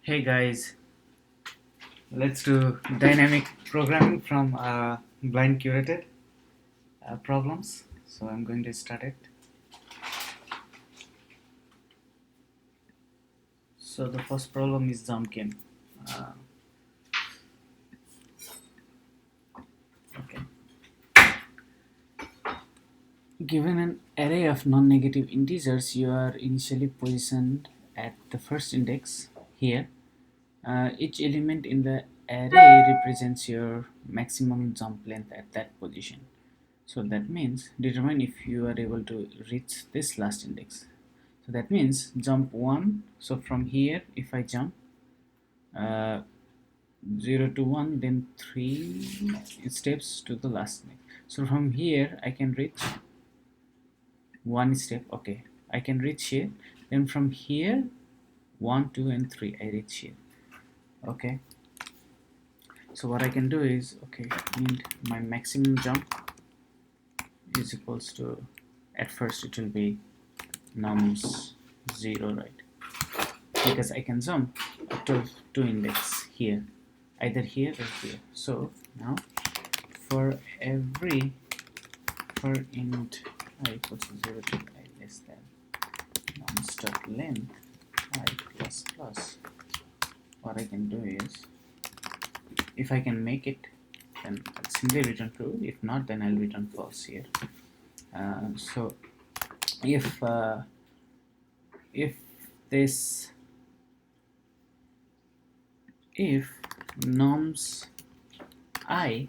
Hey guys, let's do dynamic programming from blind curated problems. So I'm going to start it. So the first problem is Jumpkin. Uh, okay. Given an array of non-negative integers, you are initially positioned at the first index here. Each element in the array represents your maximum jump length at that position. So that means determine if you are able to reach this last index. So that means jump 1. So from here, if I jump uh, 0 to 1, then 3 steps to the last next. So from here, I can reach 1 step. Okay, I can reach here. Then from here, 1, 2, and 3, I reach here. Okay. So what I can do is, okay, and my maximum jump is equals to, at first it will be nums 0, right? Because I can jump up to 2 index here, either here or here. So now for every for int I equals to 0 to I less than non-stop length I plus plus, what I can do is, if I can make it, then I'll simply return true. If not, then I'll return false here. So if this if norms I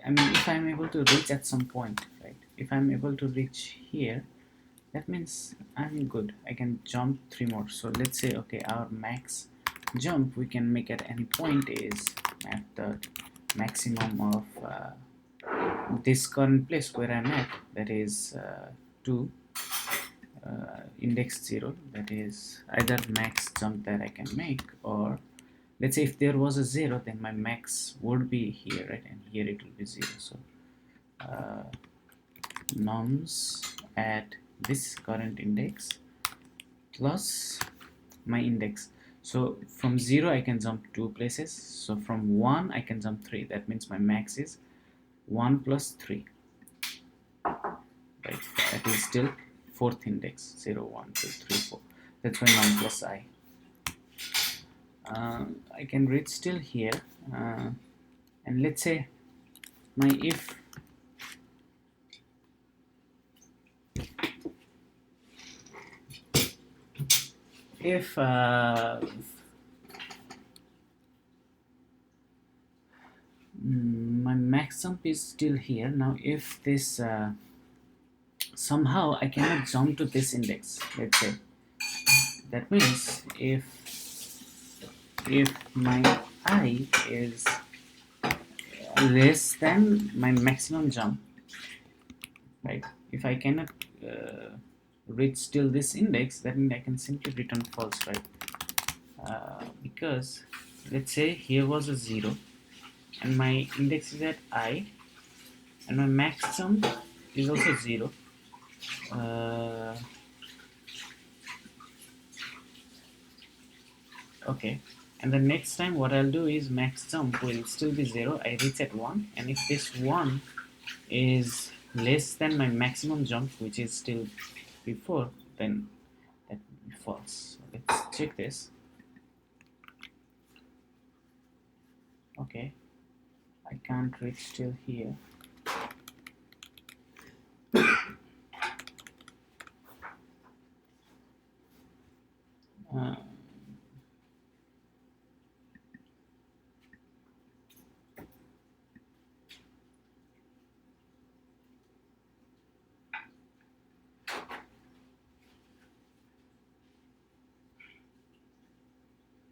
mean, if I'm able to reach at some point, right? If I'm able to reach here, that means I'm good. I can jump 3 more. So let's say, okay, our max jump we can make at any point is at the maximum of this current place where I'm at, that is 2 index 0, that is either max jump that I can make, or let's say if there was a 0, then my max would be here, right? And here it will be 0. So norms at this current index plus my index. So from 0 I can jump 2 places. So from 1 I can jump 3. That means my max is 1 plus 3, right? That is still 4th index, 0, 1, 2, 3, 4. That's why num plus I. I can reach still here, and let's say my if my max jump is still here. Now if this somehow I cannot jump to this index, let's say, that means if my I is less than my maximum jump, right? If I cannot reach till this index, that means I can simply return false, right? Because let's say here was a 0 and my index is at I and my max jump is also 0. Okay, and the next time what I'll do is max jump will still be 0. I reach at 1, and if this 1 is less than my maximum jump, which is still before, then that will be false. So let's check this. Okay, I can't reach till here.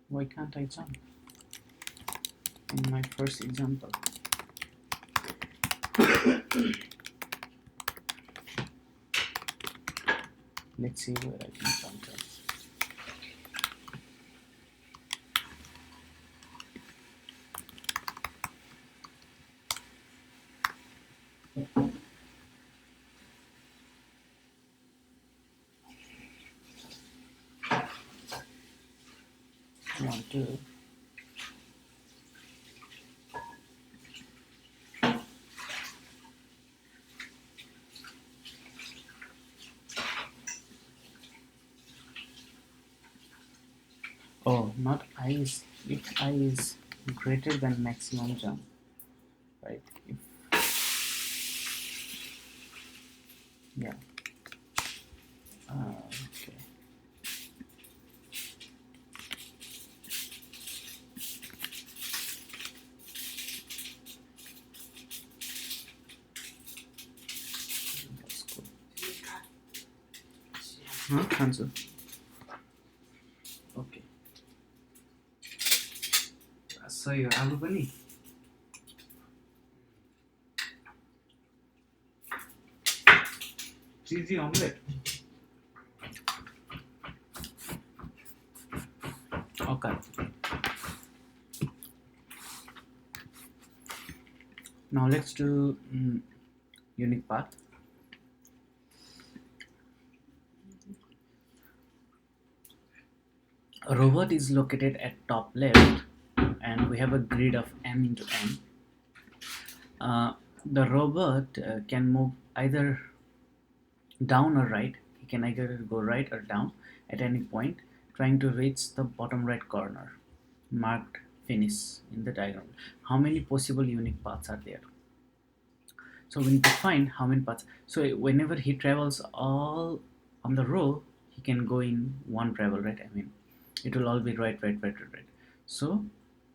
Why can't I jump in my first example? Let's see where I can jump to. 1 2. Oh, not I is, if I is greater than maximum jump, right? If, yeah. Okay. That's cool. Huh? Answer. Okay. So your aloo pani. Cheesy omelette. Okay. Now let's do unique path. A robot is located at top left, and we have a grid of m into n. The robot can move either down or right. He can either go right or down at any point, trying to reach the bottom right corner, marked finish in the diagram. How many possible unique paths are there? So we need to find how many paths. So whenever he travels all on the row, he can go in one travel, right? I mean, it will all be right. So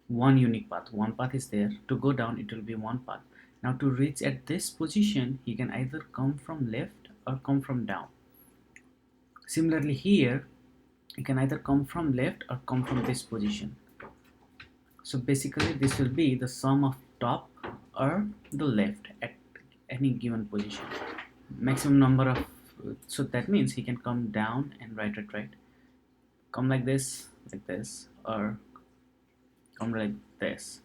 one unique path. One path is there. To go down, it will be one path. Now to reach at this position, he can either come from left or come from down. Similarly here, you can either come from left or come from this position. So basically this will be the sum of top or the left at any given position. Maximum number of, so that means he can come down and right, come like this, or come like this.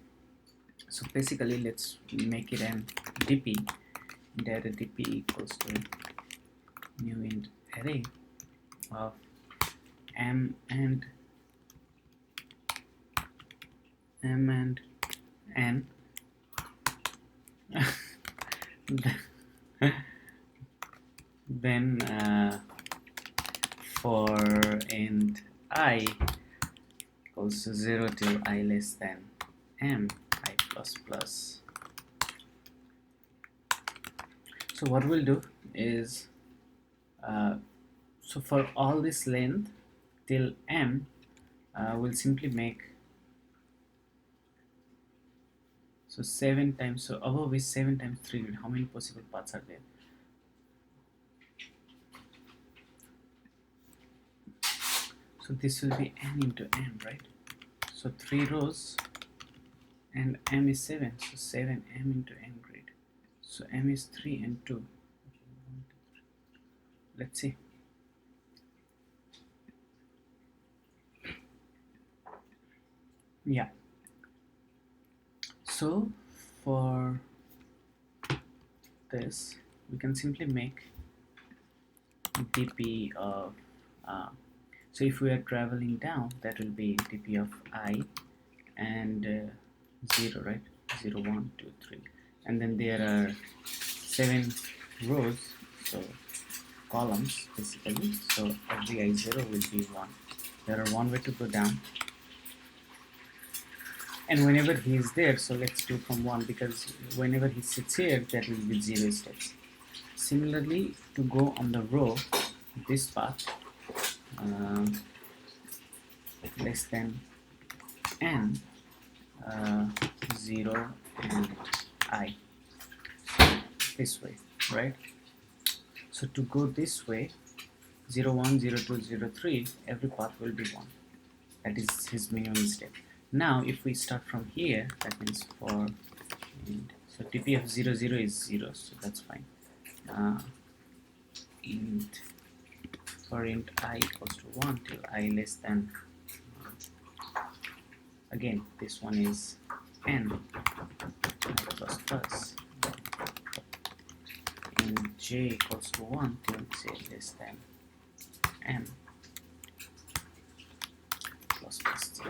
So basically let's make it an dp, that dp equals to new int array of m and n. Then for int I equals to 0 till I less than m I plus plus. So what we'll do is, so for all this length till m, we'll simply make, so 7 times, so above is 7 times 3. How many possible paths are there? So this will be n into m, right? So 3 rows and m is 7, so 7 m into n grid. So m is 3 and 2. Let's see. Yeah. So for this, we can simply make dp of, so if we are traveling down, that will be dp of I and 0, right? 0 1 2 3, and then there are 7 rows, so columns basically, so every I0 will be 1. There are one way to go down, and whenever he is there, so let's do from 1, because whenever he sits here, that will be 0 steps. Similarly, to go on the row, this path, less than n, 0 and I, so this way, right? So to go this way, 0 1 0 2 0 3, every path will be 1. That is his minimum step. Now if we start from here, that means for int, so dp of 0 0 is 0, so that's fine. Int for int I equals to 1 till I less than, again this one is n I plus plus, int j equals to 1 till j less than m plus plus j.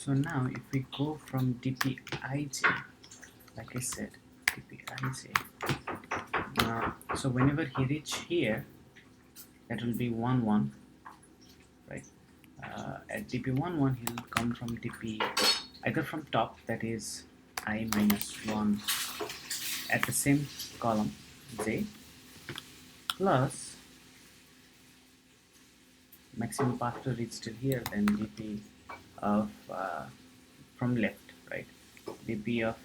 So now if we go from dpij, like I said, dpij, so whenever he reach here, that will be 1 1, right? At dp11 he will come from dp either from top, that is I minus 1 at the same column j, plus maximum path to reach till here, then dp of from left, right? dp of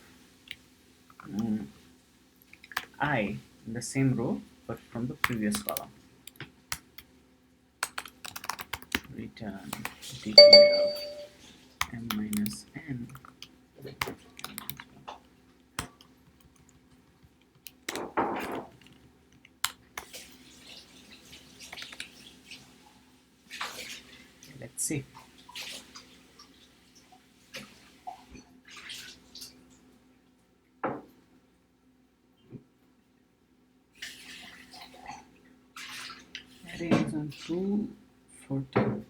I in the same row but from the previous column. Return dp of m minus n. Let's see. Array is on 240.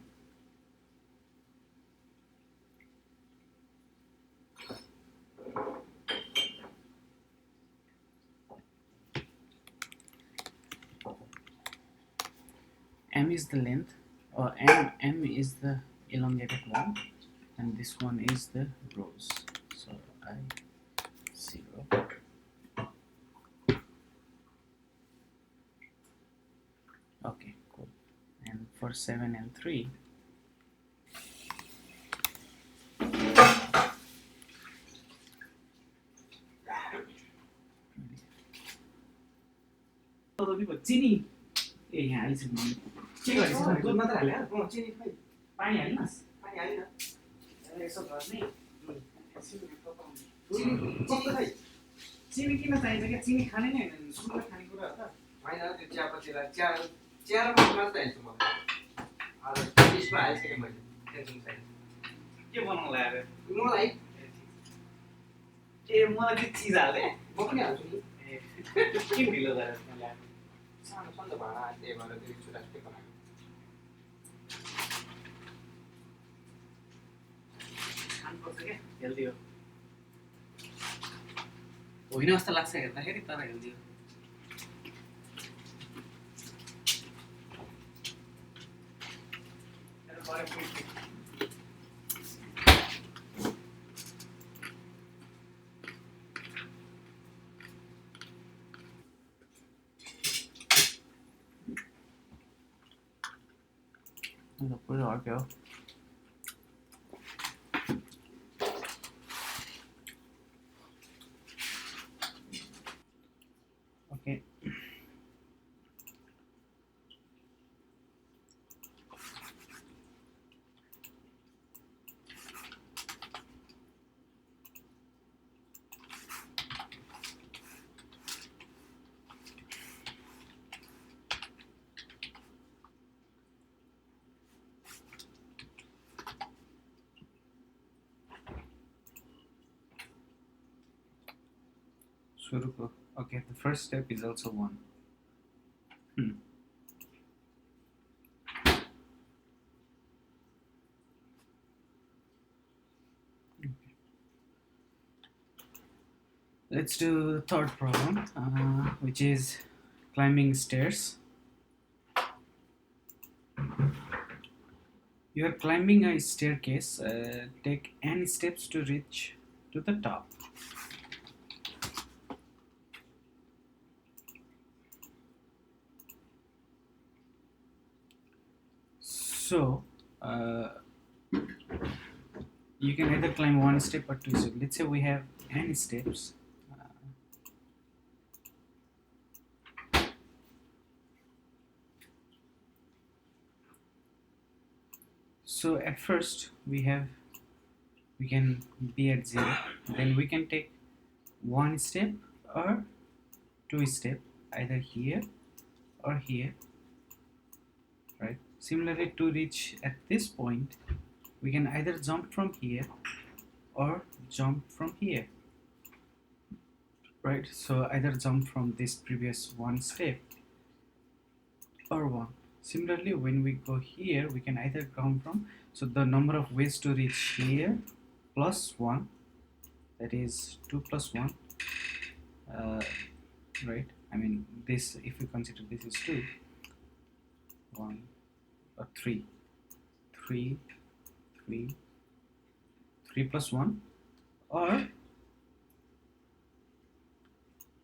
M is the length, or m is the elongated one, and this one is the rows. So I 0. Okay, cool. And for 7 and 3, चिनी ए यहाँ आइसक्नु के गरिस् दुध मात्र हाल्यो चिनी खै पानी हाल्नुस् पानी हालिन यसो गर्ने चिनी कस्तो खै चिनी किन चाहिन्छ के चिनी खाने नै हैन सुगर खाने कुरा हो त हैन त्यो चियापत्तीलाई चियामा मात्र हाल्छु म आज डिसमा हाल्छु मैले टेन्सन छैन के बनाउनु लाग्यो मलाई ए मलाई के चिज हाल्ने म पनि हाल्छु नि ए के ढिलो गरेर मलाई सानो सानो भाँडा त्यही भएर त्यो चुरास्टे बनाएको खानुपर्छ क्या हेल्दी हो होइन जस्तो लाग्छ हेर्दाखेरि तर हेल्दी हो nó cứ rồi kiểu okay. Okay, the first step is also 1. Okay. Let's do the third problem, which is climbing stairs. You are climbing a staircase. Take n steps to reach to the top. So you can either climb 1 step or 2 steps. Let's say we have n steps. So at first we can be at 0, then we can take 1 step or 2 step, either here or here, right? Similarly, to reach at this point, we can either jump from here or jump from here. right? So either jump from this previous one step or one. Similarly, when we go here, we can either come from, so the number of ways to reach here plus 1, that is 2 plus 1, right? I mean, this, if we consider this is 2, 1 or 3, 3, 3, 3 plus 1, or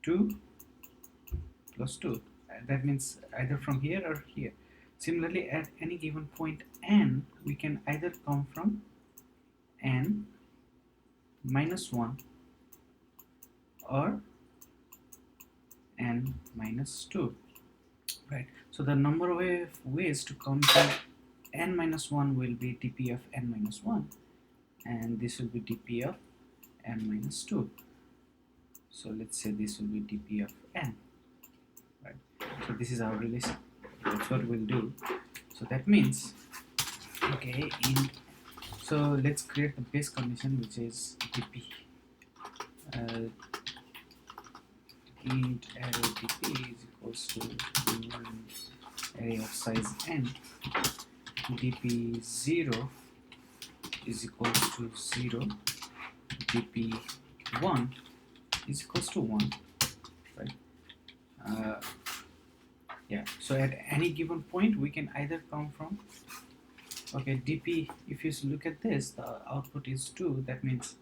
2 plus 2. That means either from here or here. Similarly, at any given point n, we can either come from n minus 1 or n minus 2, right? So the number of ways to come to n minus 1 will be dp of n minus 1, and this will be dp of n minus 2. So let's say this will be dp of n, right? So this is our relation. That's what we'll do. So that means, okay, so let's create the base condition, which is dp int array dp is equals to one array of size n, dp 0 is equals to 0, dp 1 is equals to 1, right? Yeah, so at any given point we can either come from, okay, dp, if you look at this, the output is 2, that means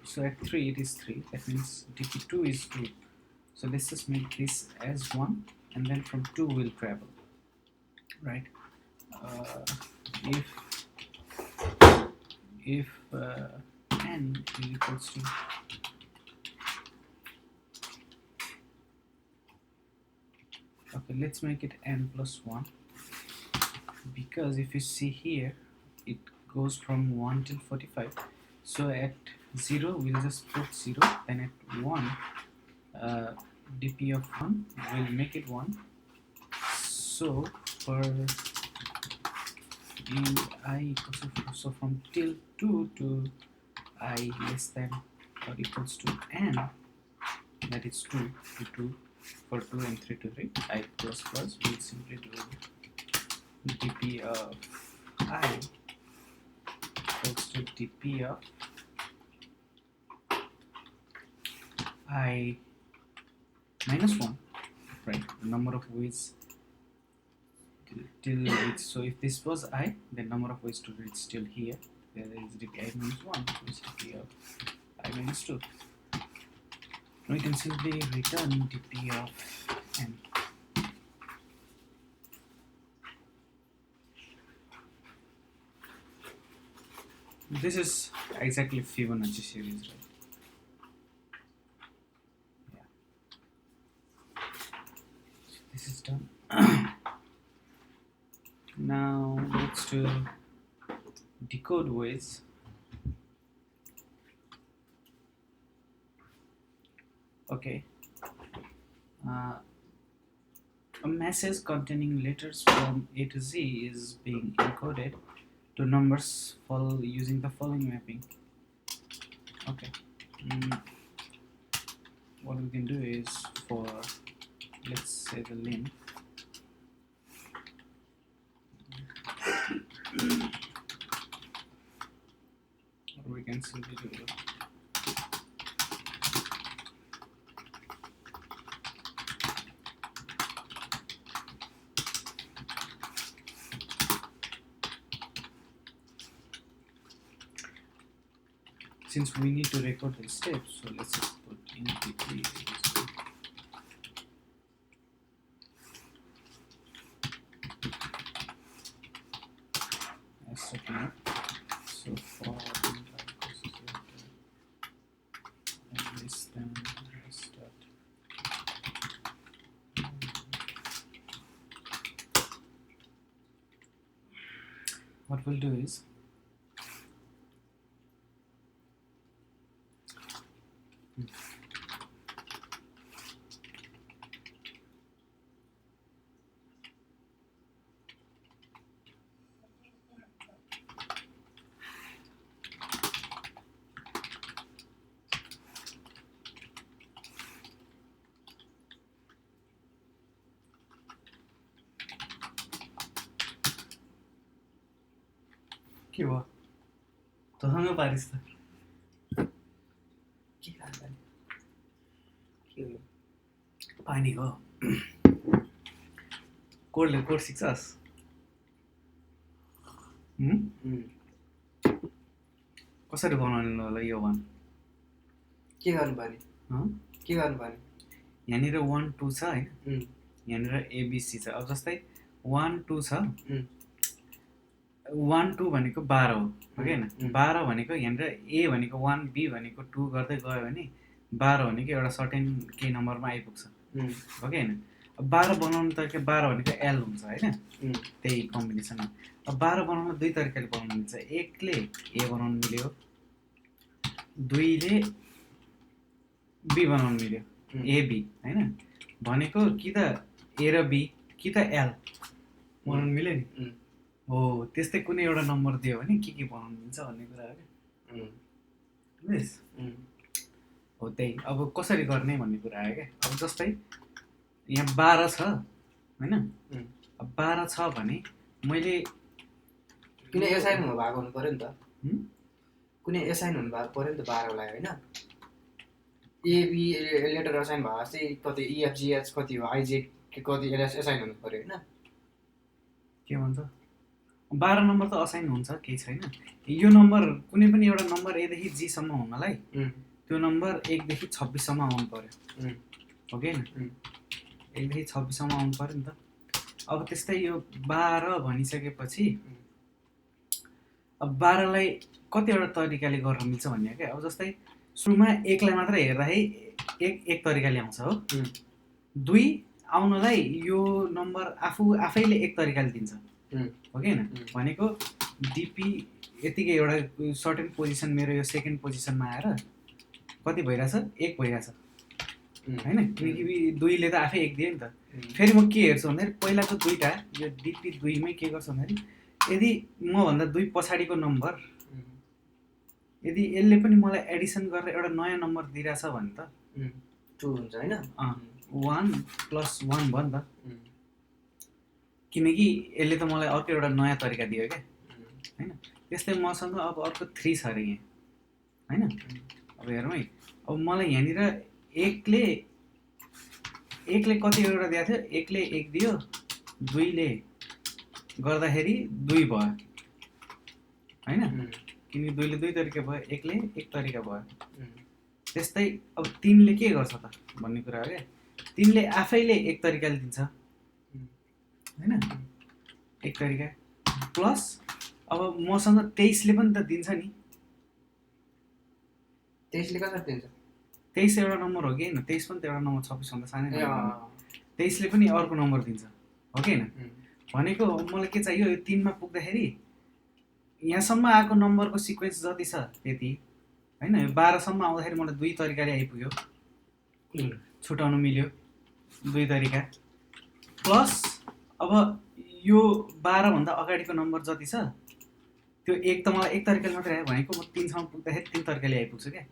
so at 3 it is 3, that means dp2 is 2. So let's just make this as 1, and then from 2 we'll travel, right? If n is equals to, okay, let's make it n plus 1, because if you see here it goes from 1 till 45. So at 0 we'll just put 0, then at 1 dp of 1 will make it 1. So for int I equals to 4, so from till 2 to I less than or equals to n, that is 2 to 2, for 2 and 3 to 3, I plus plus, we'll simply do dp of I equals to dp of I minus 1, right? The number of ways till reach. So if this was I, the number of ways to reach till here, there is dp I minus 1, which is dp of I minus 2. We can simply return dp of n. This is exactly Fibonacci series, right? Yeah. So this is done. Now let's do decode ways. Okay. A message containing letters from A to Z is being encoded to numbers using the following mapping. Okay. What we can do is, for, let's say, the lim, or we can simply do it. Since we need to record the steps, so let's just put in dp as setting up. So for less than start. What we'll do is, के भयो तसँग Paris त के खानु पर्ने? के हो? पानी हो कोड सिक्छस् कसरी बनाउनु होला यो वान के गर्नु पर्ने? के गर्नु पर्ने? यहाँनिर 1 2 छ हैन यहाँनिर एबिसी छ अब जस्तै 1 2 छ 1 2 भनेको 12 हो कि हैन 12 भनेको यहाँनिर ए भनेको 1 बी भनेको 2 गर्दै गयो भने 12 भनेको एउटा सर्टेन के नम्बरमा आइपुग्छ हो कि हैन अब 12 बनाउनु तरिका 12 भनेको एल हुन्छ हैन त्यही कम्बिनेसन अब 12 बनाउन दुई तरिकाले बनाउनु मिल्छ एकले ए बनाउनु मिल्यो दुईले बी बनाउनु मिल्यो एबी हैन भनेको कि त ए र बी कि त एल बनाउनु मिल्यो नि हो त्यस्तै कुनै एउटा नम्बर दियो भने के बनाउनु मिल्छ भन्ने कुरा हो क्या बुझ्यस् हो त्यही अब कसरी गर्ने भन्ने कुरा आयो क्या अब जस्तै यहाँ 12 छ हैन अब 12 छ भने मैले कुनै एसाइन हुनु भएको हुनु पर्यो नि त कुनै एसाइन हुनु भएको पर्यो नि त 12 लाई हैन एबी लेटर असाइन भयो चाहिँ कति इएफजिएच कति हो आइजेड कति एसाइन हुनु पर्यो हैन के भन्छ 12 नम्बर त असाइन हुन्छ केही छैन यो नम्बर कुनै पनि एउटा नम्बर ए देखि जी सम्म हुनलाई त्यो नम्बर 1 देखि 26 सम्म आउनु पर्यो हो कि हैन 1 देखि 26 सम्म आउनु पर्यो नि त अब त्यस्तै यो 12 भनिसकेपछि अब 12 लाई कतिवटा तरिकाले गर्न मिल्छ भन्ने हो क्या अब जस्तै सुरुमा 1 लाई मात्र हेर्दाखेरि एक तरिकाले आउँछ हो 2 आउनलाई यो नम्बर आफैले एक तरिकाले दिन्छ हो कि हैन भनेको डिपी यतिकै एउटा सर्टेन पोजिसन मेरो यो सेकेन्ड पोजिसनमा आएर कति भइरहेछ 1 भइरहेछ हैन किनकि 2 ले त आफै 1 दियो नि त फेरि म के हेर्छु भन्दाखेरि पहिलाको दुईटा यो डिपी 2 मै के गर्छु भन्दाखेरि यदि म भन्दा 2 पछाडिको नम्बर यदि यसले पनि मलाई एडिसन गरेर एउटा नयाँ नम्बर दिइराछ भने त 2 हुन्छ हैन 1 + 1 भयो नि त किनकि यसले त मलाई अर्को एउटा नयाँ तरिका दियो क्या हैन त्यस्तै मसँग अब अर्को 3 छ रे यहाँ हैन अब हेरौँ है अब मलाई यहाँनिर 1 ले कति एउटा दिएको थियो 1 ले 1 दियो 2 ले गर्दाखेरि 2 भयो हैन किनकि 2 ले 2 तरिका भयो 1 ले 1 तरिका भयो त्यस्तै अब 3 ले के गर्छ त भन्ने कुरा हो क्या 3 ले आफैले एक तरिकाले दिन्छ हैन एक तरिका प्लस अब मसँग 23 ले पनि त दिन्छ नि 23 ले कसरी दिन्छ 23 एउटा नम्बर हो कि हैन 23 पनि त एउटा नम्बर 26 भन्दा सानै नम्बर 23 ले पनि अर्को नम्बर दिन्छ हो कि हैन भनेको मलाई के चाहियो यो 3 मा पुग्दाखेरि यहाँसम्म आएको नम्बरको सिक्वेन्स जति छ त्यति हैन यो 12 सम्म आउँदाखेरि मलाई दुई तरिकाले आइपुग्यो छुटाउन मिल्यो दुई तरिका प्लस अब यो 12 भन्दा अगाडिको नम्बर जति छ त्यो एक त मलाई एक तरिकाले मात्रै आयो भनेको म 3 सम्म पुग्दाखेरि 3 तरिकाले आइपुग्छु क्या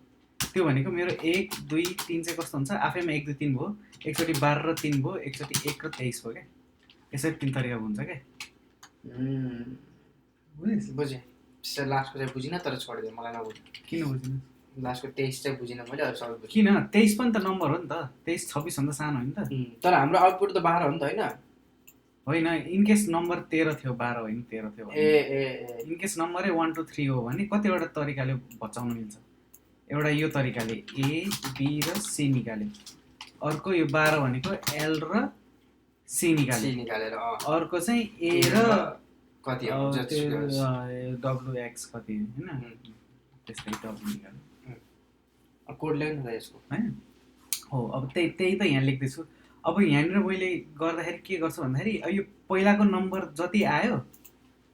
त्यो भनेको मेरो 1 2 3 चाहिँ कस्तो हुन्छ आफैमा 1 2 3 भयो एकचोटि 12 र 3 भयो एकचोटि 1 र 23 भयो क्या यसरी 3 तरिका हुन्छ क्या बुझेँ लास्टको चाहिँ बुझिनँ तर छोडिदिएँ मलाई नबुझ्नु किन बुझ्नु लास्टको 23 चाहिँ बुझिनँ मैले अरू सबै बुझेँ किन 23 पनि त नम्बर हो नि त 23 26 भन्दा सानो हो नि त तर हाम्रो आउटपुट त 12 हो नि त होइन इनकेस नम्बर 13 थियो 12 होइन 13 थियो इनकेस नम्बरै 1 2 3 हो भने कतिवटा तरिकाले बचाउन मिल्छ एउटा यो तरिकाले ए बी र सी निकाले अर्को यो 12 भनेको एल र सी निकालेर अर्को चाहिँ ए र कति हो डब्लुएक्स कति हैन त्यसै डब्लु निकाल्नु कोड लेख्नु त यसको हैन हो अब त्यही त यहाँ लेख्दैछु अब यहाँनिर मैले गर्दाखेरि के गर्छु भन्दाखेरि यो पहिलाको नम्बर जति आयो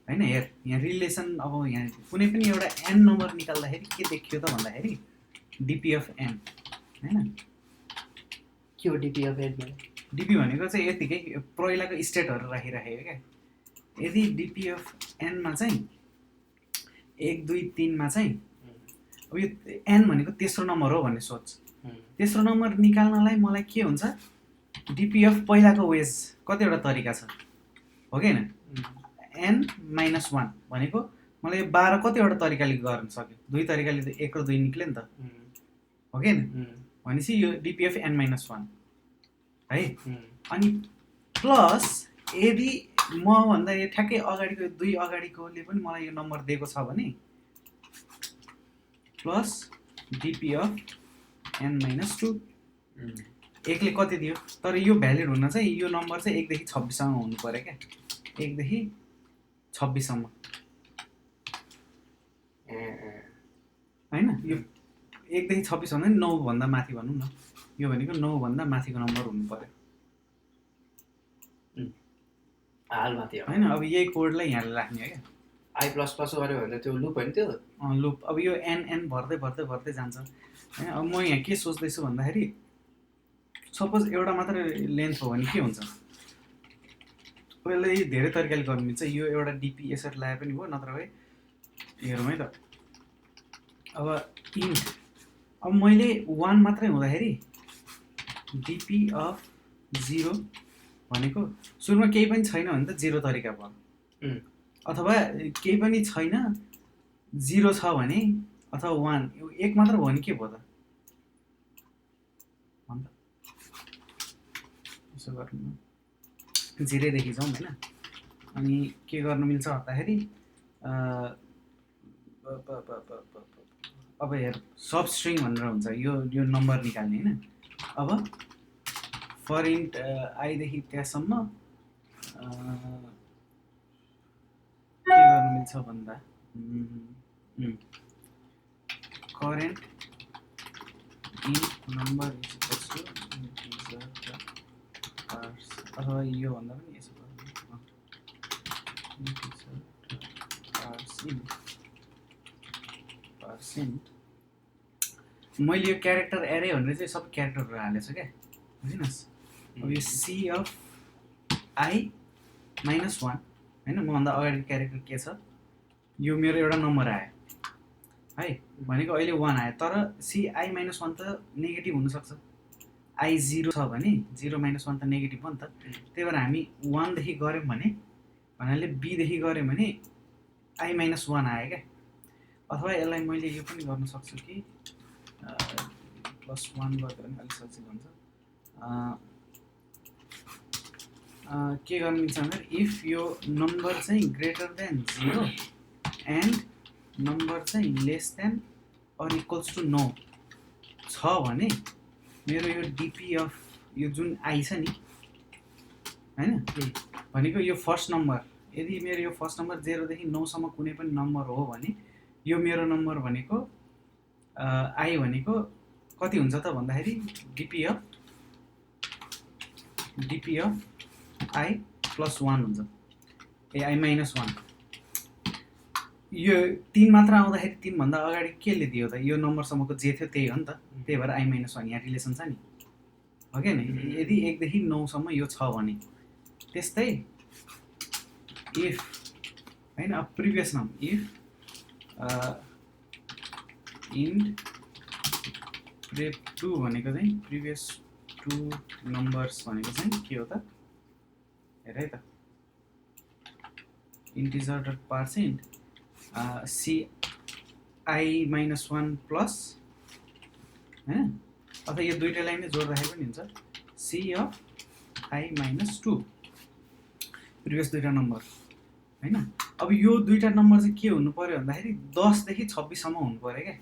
हैन हेर यहाँ रिलेसन अब यहाँ कुनै पनि एउटा एन नम्बर निकाल्दाखेरि के देखियो त भन्दाखेरि डिपी अफ एन हैन के हो डिपी अफ एन डिपी भनेको चाहिँ यतिकै पहिलाको स्टेटहरु राखिराखेको क्या यदि डिपी अफ एन मा चाहिँ 1 2 3 मा चाहिँ अब यो एन भनेको तेस्रो नम्बर हो भन्ने सोच तेस्रो नम्बर निकाल्नलाई मलाई के हुन्छ डिपी अफ पहिलाको वेज कतिवटा तरिका छ हो कि हैन n - 1 भनेको मलाई 12 कतिवटा तरिकाले गर्न सक्यो, 2 तरिकाले त 1 र 2 निक्ल्यो नि त, हो कि भनेपछि यो डिपिएफ n-1 है। अनि प्लस यदि मभन्दा यो ठ्याक्कै अगाडिको 2 अगाडिकोले पनि मलाई यो नम्बर दिएको छ भने प्लस डिपिएफ n-2 एकले कति दियो, तर यो भ्यालिड हुन चाहिँ यो नम्बर चाहिँ 1 देखि 26 सम्म हुनु पर्यो क्या, 1 देखि 26 सम्म हैन। यो 1 देखि 26 भन्दा 9 भन्दा माथि भनौँ न, यो भनेको 9 भन्दा माथिको नम्बर हुनु पर्यो हालमाथि हैन। अब यही कोडलाई यहाँ राख्ने हो क्या, आई प्लस प्लस गऱ्यो भने त्यो लुप होइन, त्यो लुप। अब यो एन भर्दै भर्दै भर्दै जान्छ हैन। अब म यहाँ के सोच्दैछु भन्दाखेरि सपोज एउटा मात्र लेन्थ हो भने के हुन्छ, यसलाई धेरै तरिकाले गर्नु मिल्छ। यो एउटा डिपी यसरी लाए पनि भयो, नत्र भए हेरौँ है त। अब इन्ट, अब मैले 1 मात्रै हुँदाखेरि डिपी अफ 0 भनेको सुरुमा केही पनि छैन भने त 0 तरिका भयो, अथवा केही पनि छैन 0 छ भने अथवा 1 एक मात्र भयो भने के भयो त, यसो गर्नु 0 देखि जाउँ हैन। अनि के गर्नु मिल्छ भन्दाखेरि अब हेर सब स्ट्रिङ भनेर हुन्छ यो नम्बर निकाल्ने हैन। अब फर इन्ट आई देखि त्यहाँसम्म के गर्नु मिल्छ भन्दा current int number is equals to integer अथवा यो भन्दा पनि यसो गर्नु इन्टिजर पर्सेन्ट। मैले यो क्यारेक्टर एरे भनेर चाहिँ सब क्यारेक्टरहरू हालेको छु क्या, बुझिनुहोस्। अब यो सी अफ आई -1 हैन, मभन्दा अगाडिको क्यारेक्टर के छ, यो मेरो एउटा नम्बर आयो है, भनेको अहिले 1 आयो, तर सी आई -1 त नेगेटिभ हुनसक्छ। आई 0 छ भने 0 - 1 त नेगेटिभ हो नि त, त्यही भएर हामी 1 देखि गऱ्यौँ भने भन्नाले बी देखि गऱ्यौँ भने आई -1 आयो क्या। अथवा यसलाई मैले यो पनि गर्न सक्छु कि +1 गर्दा पनि अलिक सजिलो हुन्छ। के गर्नु मिल्छ भने इफ यो नम्बर चाहिँ ग्रेटर देन 0 एन्ड नम्बर चाहिँ less than or equals to 9 छ भने मेरो यो डिपिएफ यो जुन आई छ नि हैन, भनेको यो फर्स्ट नम्बर, यदि मेरो यो फर्स्ट नम्बर 0 देखि 9 सम्म कुनै पनि नम्बर हो भने यो मेरो नम्बर भनेको आई भनेको कति हुन्छ त भन्दाखेरि डिपिएफ आई +1 हुन्छ, आई -1। यो 3 मात्र आउँदाखेरि 3 भन्दा अगाडि केले दियो त, यो नम्बरसम्मको जे थियो त्यही हो नि त, त्यही भएर आई -1 यहाँ रिलेसन छ नि, हो क्या नि। यदि 1 देखि 9 सम्म यो छ भने त्यस्तै इफ हैन, अब प्रिभियस नम्बर इफ इन्ट प्रेप 2 भनेको चाहिँ प्रिभियस 2 नम्बर्स भनेको चाहिँ के हो त, हेर है त, इन्टिजर डट पर्सेन्ट सी आई -1 प्लस हैन, अथवा यो दुईटैलाई नै जोड्दाखेरि पनि हुन्छ सी अफ आई -2 प्रिभियस दुईटा नम्बर हैन। अब यो दुईटा नम्बर चाहिँ के हुनु पर्यो भन्दाखेरि 10 देखि 26 सम्म हुनु पर्यो क्या,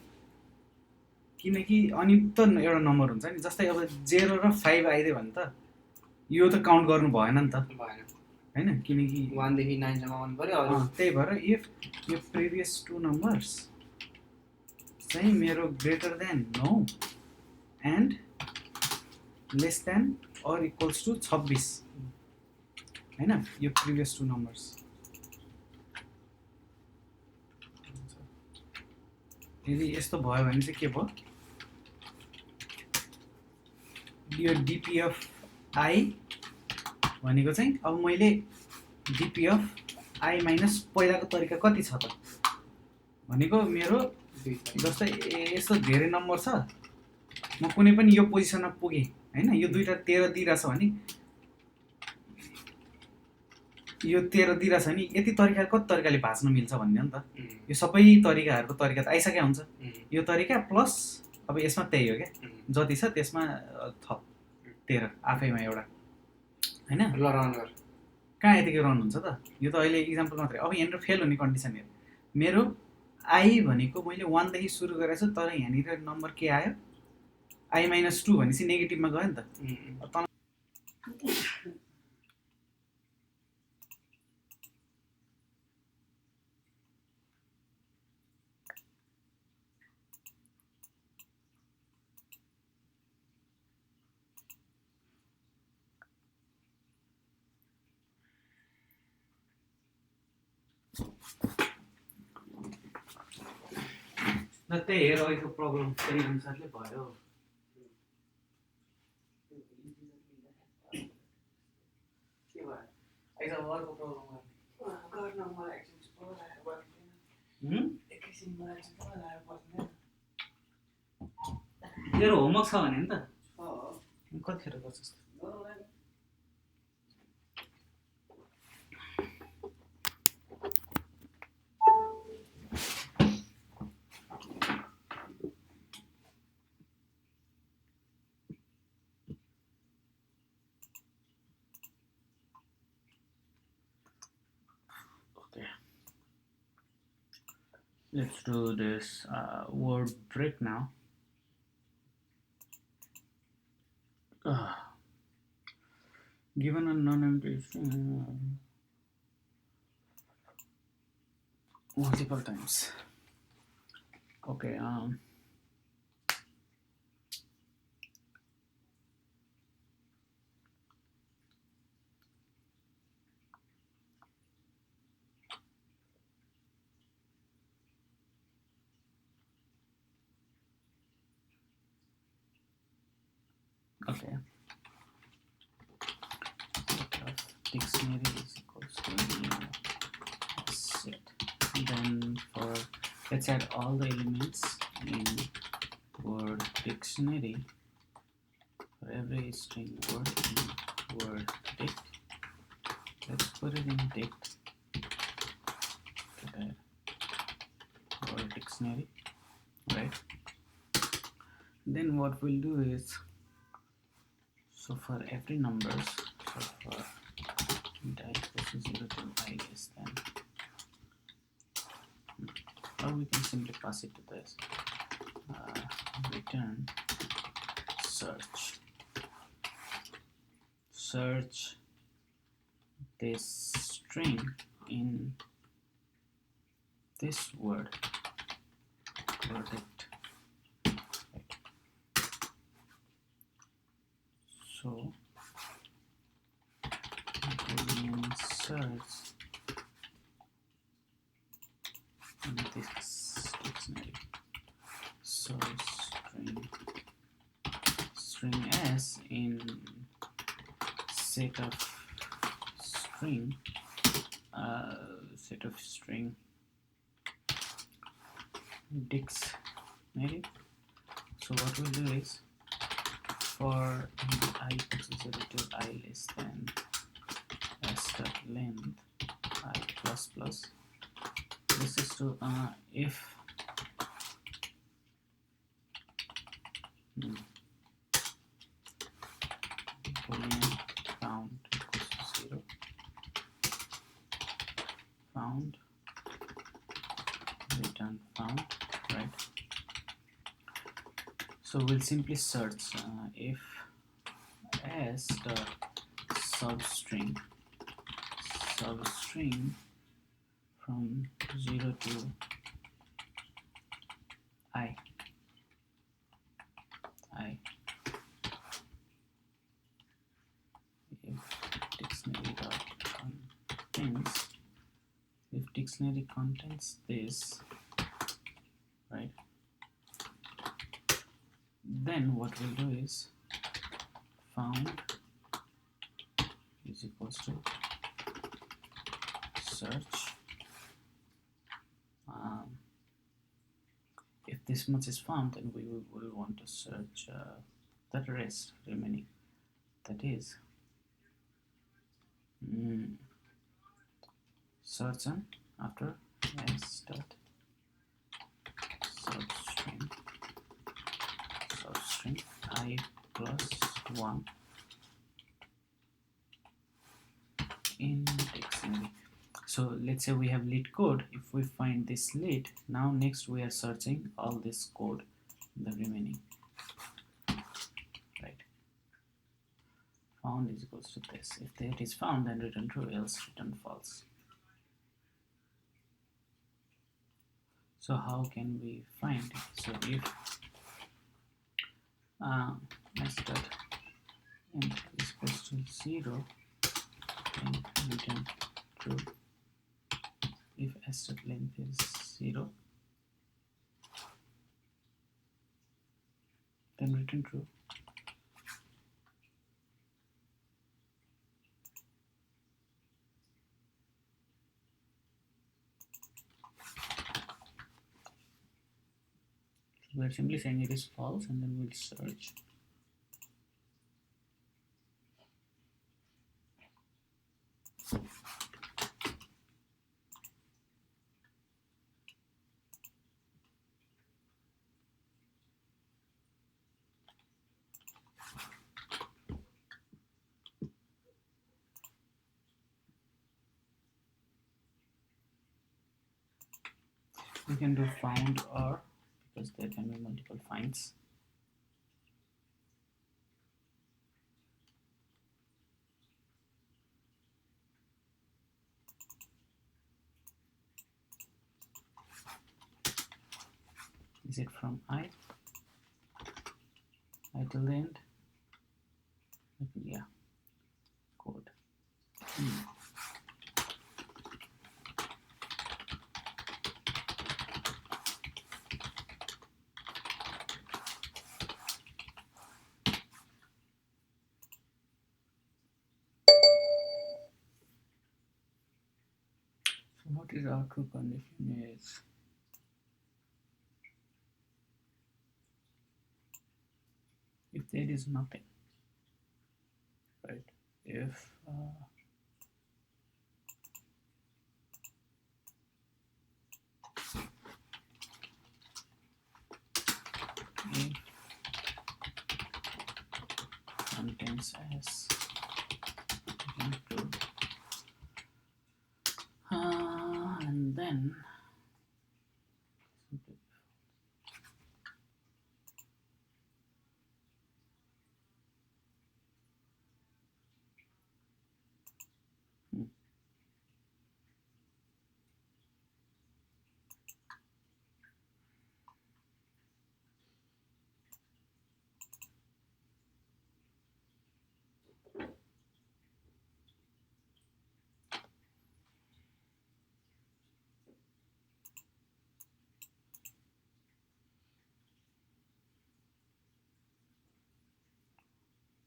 किनकि अनि त एउटा नम्बर हुन्छ नि। जस्तै अब 0 र 5 आइदियो भने त यो त काउन्ट गर्नु भएन नि त, भएन हैन, किनकि 1 देखि 9 सम्म आउनु पर्यो। त्यही भएर इफ यो प्रिभियस 2 नम्बर्स चाहिँ मेरो greater than 9 and less than or equals to 26 हैन, यो प्रिभियस 2 नम्बर्स। यदि यस्तो भयो भने चाहिँ के भयो, यो डिपिएफ आई भनेको चाहिँ अब मैले डिपिएफ आई माइनस पहिलाको तरिका कति छ त भनेको मेरो जस्तै यस्तो धेरै नम्बर छ, म कुनै पनि यो पोजिसनमा पुगेँ हैन, यो दुईटा 13 दिइरहेछ भने यो 13 दिइरहेछ नि यति तरिका कति तरिकाले भाँच्न मिल्छ भन्ने हो नि त यो सबै तरिकाहरूको तरिका त आइसकेको हुन्छ यो तरिका प्लस अब यसमा त्यही हो क्या जति छ त्यसमा थप 13 आफैमा एउटा हैन ल रन गर कहाँ यतिकै रन हुन्छ त यो त अहिले इक्जाम्पल मात्रै अब यहाँनिर फेल हुने कन्डिसन हेर मेरो आई भनेको मैले 1 देखि सुरु गरेको छु तर यहाँनिर नम्बर के आयो आई -2 भनेपछि नेगेटिभमा गयो नि त ल त्यही हेर अहिलेको प्रब्लम त्यही अनुसारले भयो के भयो अहिले अब अर्को प्रब्लम गर्न मलाई एकछिन पुरा लागेर बस्दैन एकैछिन मलाई चाहिँ पुरा लागेर बस्दैन तेरो होमवर्क छ भने नि त कतिखेर गर्छस् Let's do this word break now. Given a non-empty string multiple times. Okay. Okay. Set of dictionary is equals to set. Then for let's add all the elements in word dictionary. For every string word in word dict. Let's put it in dict. Word dictionary, right? Then what we'll do is, so for every numbers, so for int equals to 0 to I less than, or we can simply pass it to this, return search this string in this word dict. So boolean search in this dictionary. So string s in set of string dictionary. So what we'll do is, for I equals to 0 to I less than s dot length I plus plus. This is to if boolean found equals to 0, found return found, right? So we'll simply search if s dot substring from 0 to I if dictionary contains this, right? Then what we'll do is found is equals to search. If this much is found, then we will want to search the rest remaining. That is search on after s dot substring I plus 1 indexing. So let's say we have lit code. If we find this lit, now next we are searching all this code, the remaining, right? Found is equals to this. If that is found, then return true, else return false. So how can we find it? So if s dot int is equals to 0, then return true. If s dot length is 0, then return true. So we're simply saying it is false, and then we'll search. We can do found or, because there can be multiple finds. Is it from I till the end? Yeah, code. So what is our true condition is if there is nothing, right? If if contains s true, and then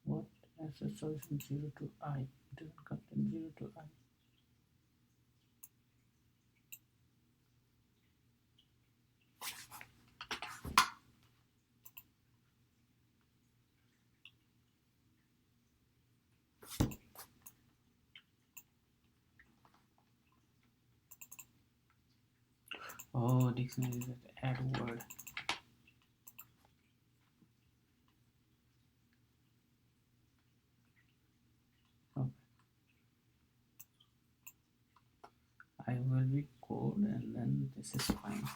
what as a solution 0 to I, it doesn't contain 0 to I. Oh, dictionary is an add word. Okay. I will be code, and then this is fine.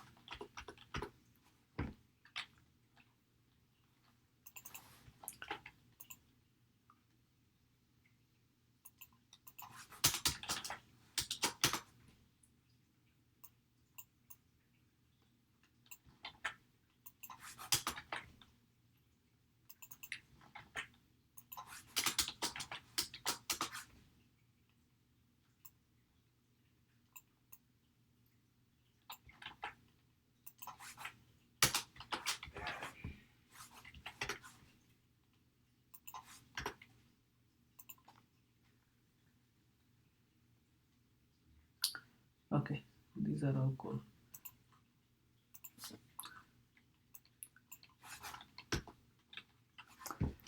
Okay, these are all cool.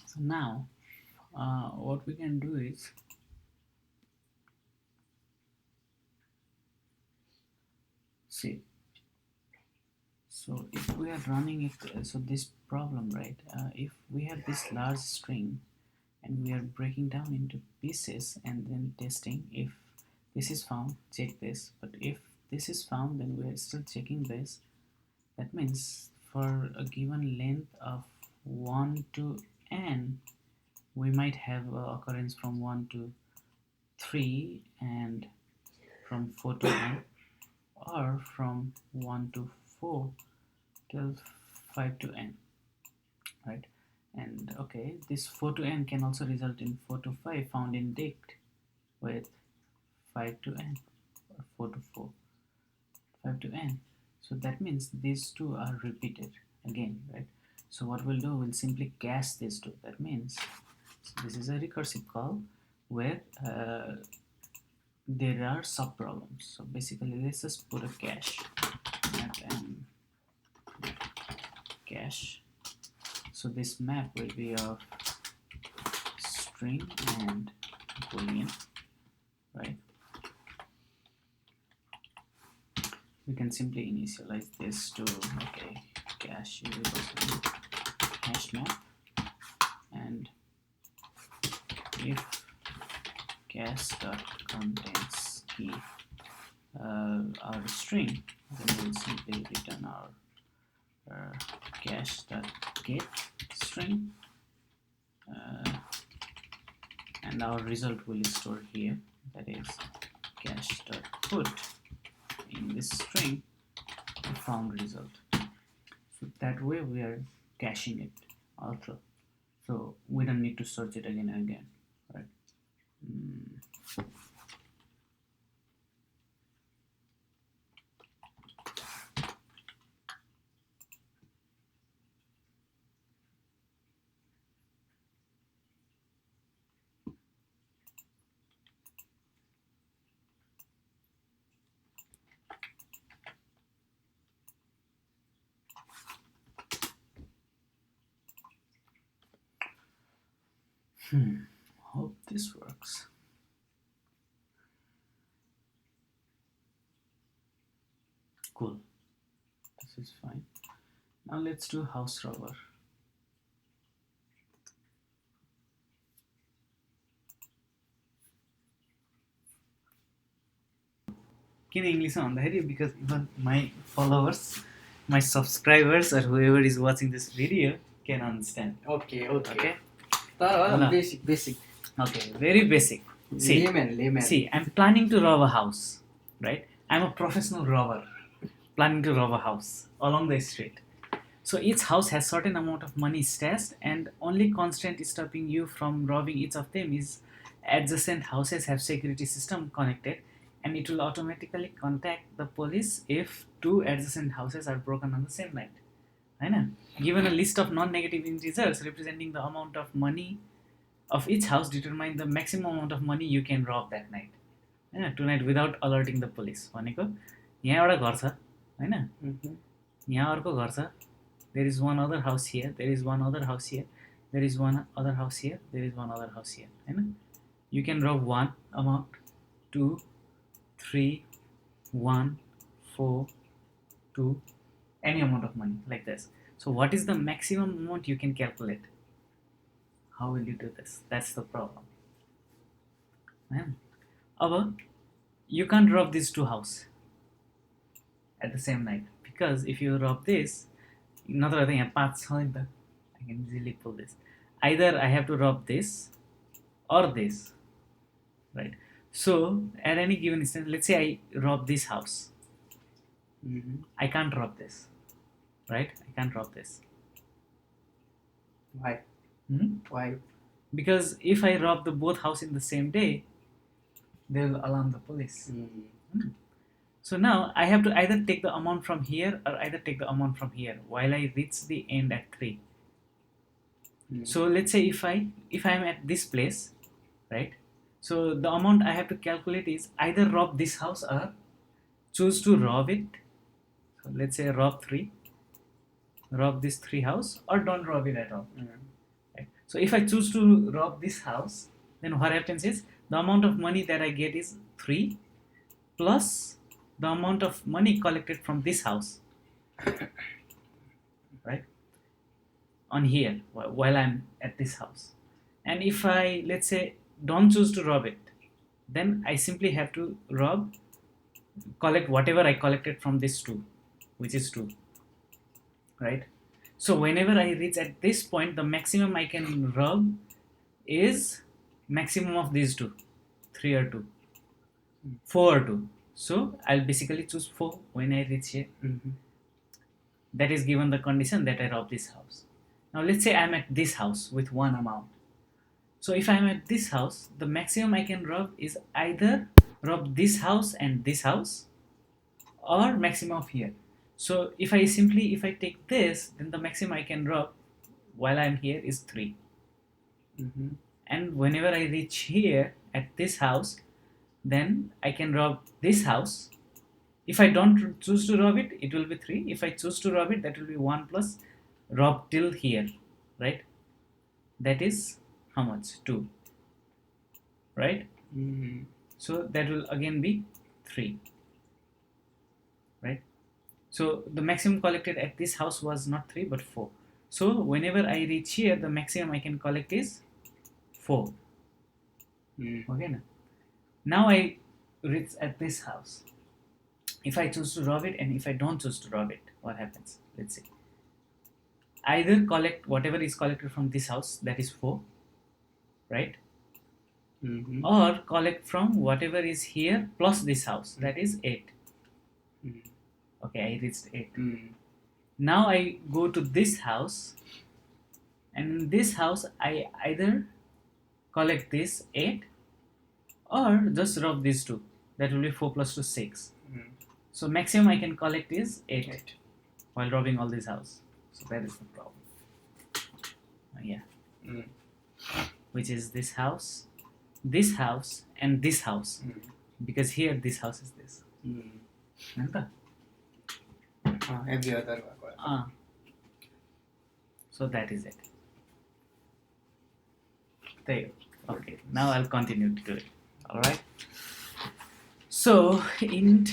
So now what we can do is See, so if we are running it, so this problem, right? If we have this large string and we are breaking down into pieces and then testing, if this is found, check this, but if this is found, then we are still checking this. That means for a given length of 1 to n, we might have occurrence from 1 to 3 and from 4 to n, or from 1 to 4 till 5 to n, right? And okay, this 4 to n can also result in 4 to 5 found in dict with 5 to n, or 4 to 4, 5 to n. So that means these two are repeated again, right? So what we'll do, we'll simply cache these two. That means this is a recursive call where there are sub-problems. So basically, let's just put a cache, and cache. So this map will be of string and boolean, right? We can simply initialize this to, okay, cache is equal to hash map, and if cache dot contains key our string, then we'll simply return our cache dot get string, and our result will store here, that is cache dot put in this string the found result. So that way we are caching it also, so we don't need to search it again and again, right? Hope this works. Cool. This is fine. Now let's do house robber. Can English भन्दाखेरि because even my followers, my subscribers, or whoever is watching this video can understand. Okay. Basic. Okay, very basic. See, Layman. See, I'm planning to rob a house, right? I'm a professional robber planning to rob a house along the street. So each house has certain amount of money stashed, and only constraint stopping you from robbing each of them is adjacent houses have security system connected, and it will automatically contact the police if two adjacent houses are broken on the same night. Right? Given a list of non-negative integers representing the amount of money of each house, determine the maximum amount of money you can rob that night. Tonight without alerting the police. भनेको यहाँ एउटा घर छ हैन, यहाँ अर्को घर छ, there is one other house here, there is one other house here, there is one other house here, there is one other house here, Hahn. You can rob 1 amount, 2, 3, 1, 4, 2, any amount of money like this. So what is the maximum amount you can calculate? How will you do this? That's the problem. However, you can't rob these two houses at the same night, because if you rob this, another thing, I can easily pull this. Either I have to rob this or this, right? So at any given instance, let's say I rob this house. I can't rob this, right? I can't rob this. Why? Why? Because if I rob the both house in the same day, they will alarm the police. So now I have to either take the amount from here or either take the amount from here while I reach the end at 3. So let's say if I'm at this place, right? So the amount I have to calculate is either rob this house or choose to rob it. So let's say rob 3, rob this 3 house, or don't rob it at all. Right? So if I choose to rob this house, then what happens is the amount of money that I get is 3 plus the amount of money collected from this house, right, on here while I'm at this house. And if I, let's say, don't choose to rob it, then I simply have to collect whatever I collected from this 2, which is 2, right? So whenever I reach at this point, the maximum I can rob is maximum of these 2, 3 or 2, 4 or 2. So I'll basically choose 4 when I reach here. That is given the condition that I rob this house. Now let's say I'm at this house with 1 amount. So if I'm at this house, the maximum I can rob is either rob this house and this house, or maximum of here. So if I take this, then the maximum I can rob while I'm here is 3. And whenever I reach here at this house, then I can rob this house. If I don't choose to rob it, it will be 3. If I choose to rob it, that will be 1 plus rob till here, right? That is how much? 2, right? So that will again be 3, right? So the maximum collected at this house was not 3 but 4. So whenever I reach here, the maximum I can collect is 4. Okay, now I reach at this house. If I choose to rob it and if I don't choose to rob it, what happens? Let's see. Either collect whatever is collected from this house, that is 4, right? Or collect from whatever is here plus this house, that is 8. Okay, I reached 8. Now I go to this house, and in this house I either collect this 8 or just rob these 2. That will be 4 plus 2, 6. So maximum I can collect is 8 while robbing all this house. So that is the problem. Yeah. Which is this house, and this house. Because here this house is this. Every other. So that is it. There. Okay. Now I'll continue to do it. Alright. So int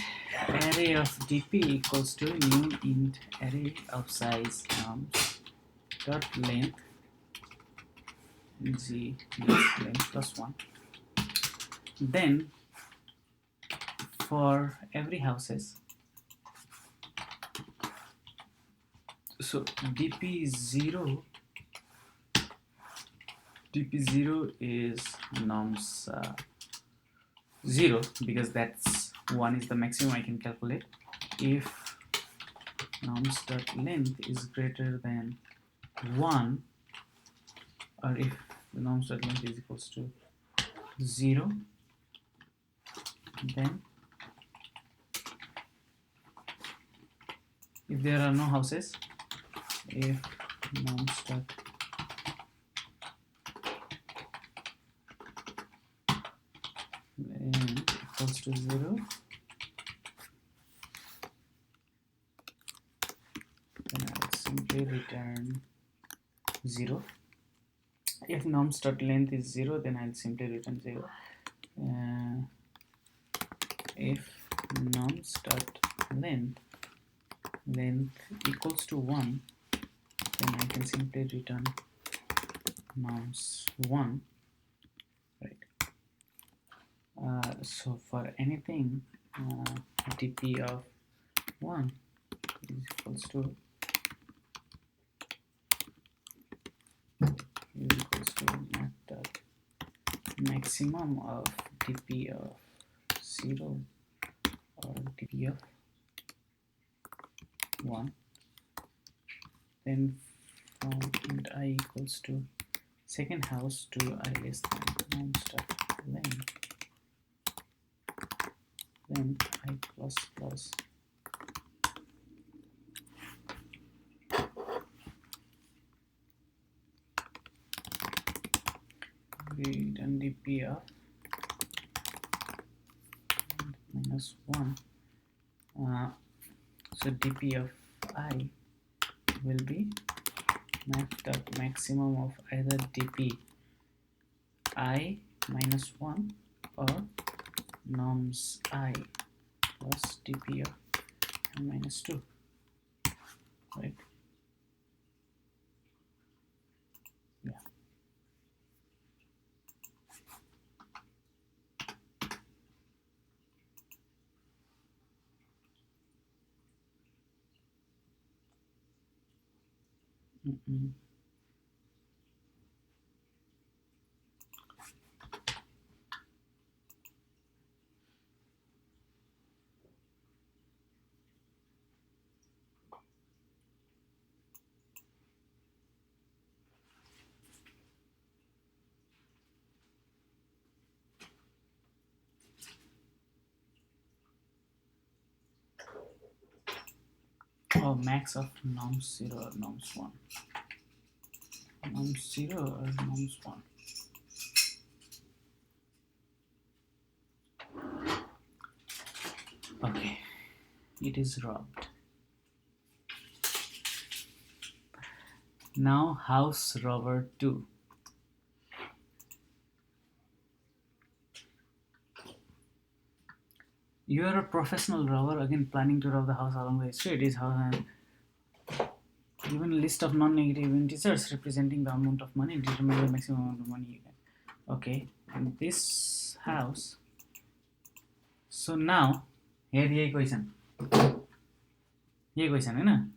array of dp equals to new int array of size nums dot length g length plus 1. Then for every houses, so dp0 is nums 0, because that's 1 is the maximum I can calculate. If nums dot length is greater than 1, or if the nums dot length is equals to 0, then if there are no houses, if nums dot length equals to 0, then I'll simply return 0. If nums dot length is 0, then I'll simply return 0. If nums dot length equals to 1, then I can simply return nums 1, right? So for anything dp of 1 is equals to maximum of dp of 0 or dp of 1, then from int I equals to second house to I less than nums dot length, then I plus plus return dp of minus 1. So dp of I will be maximum of either dp I minus 1 or nums I plus dp of n minus 2, right? Yeah. Oh, max of norms 0 or norms 1. Norms 0 or norms 1. Okay, it is robbed. Now house robber 2. You are a professional robber, again planning to rob the house along the street. Is house and given a list of non-negative integers representing the amount of money, determine the maximum amount of money you can. Okay, in this house. So now, here यही question. यही question है ना?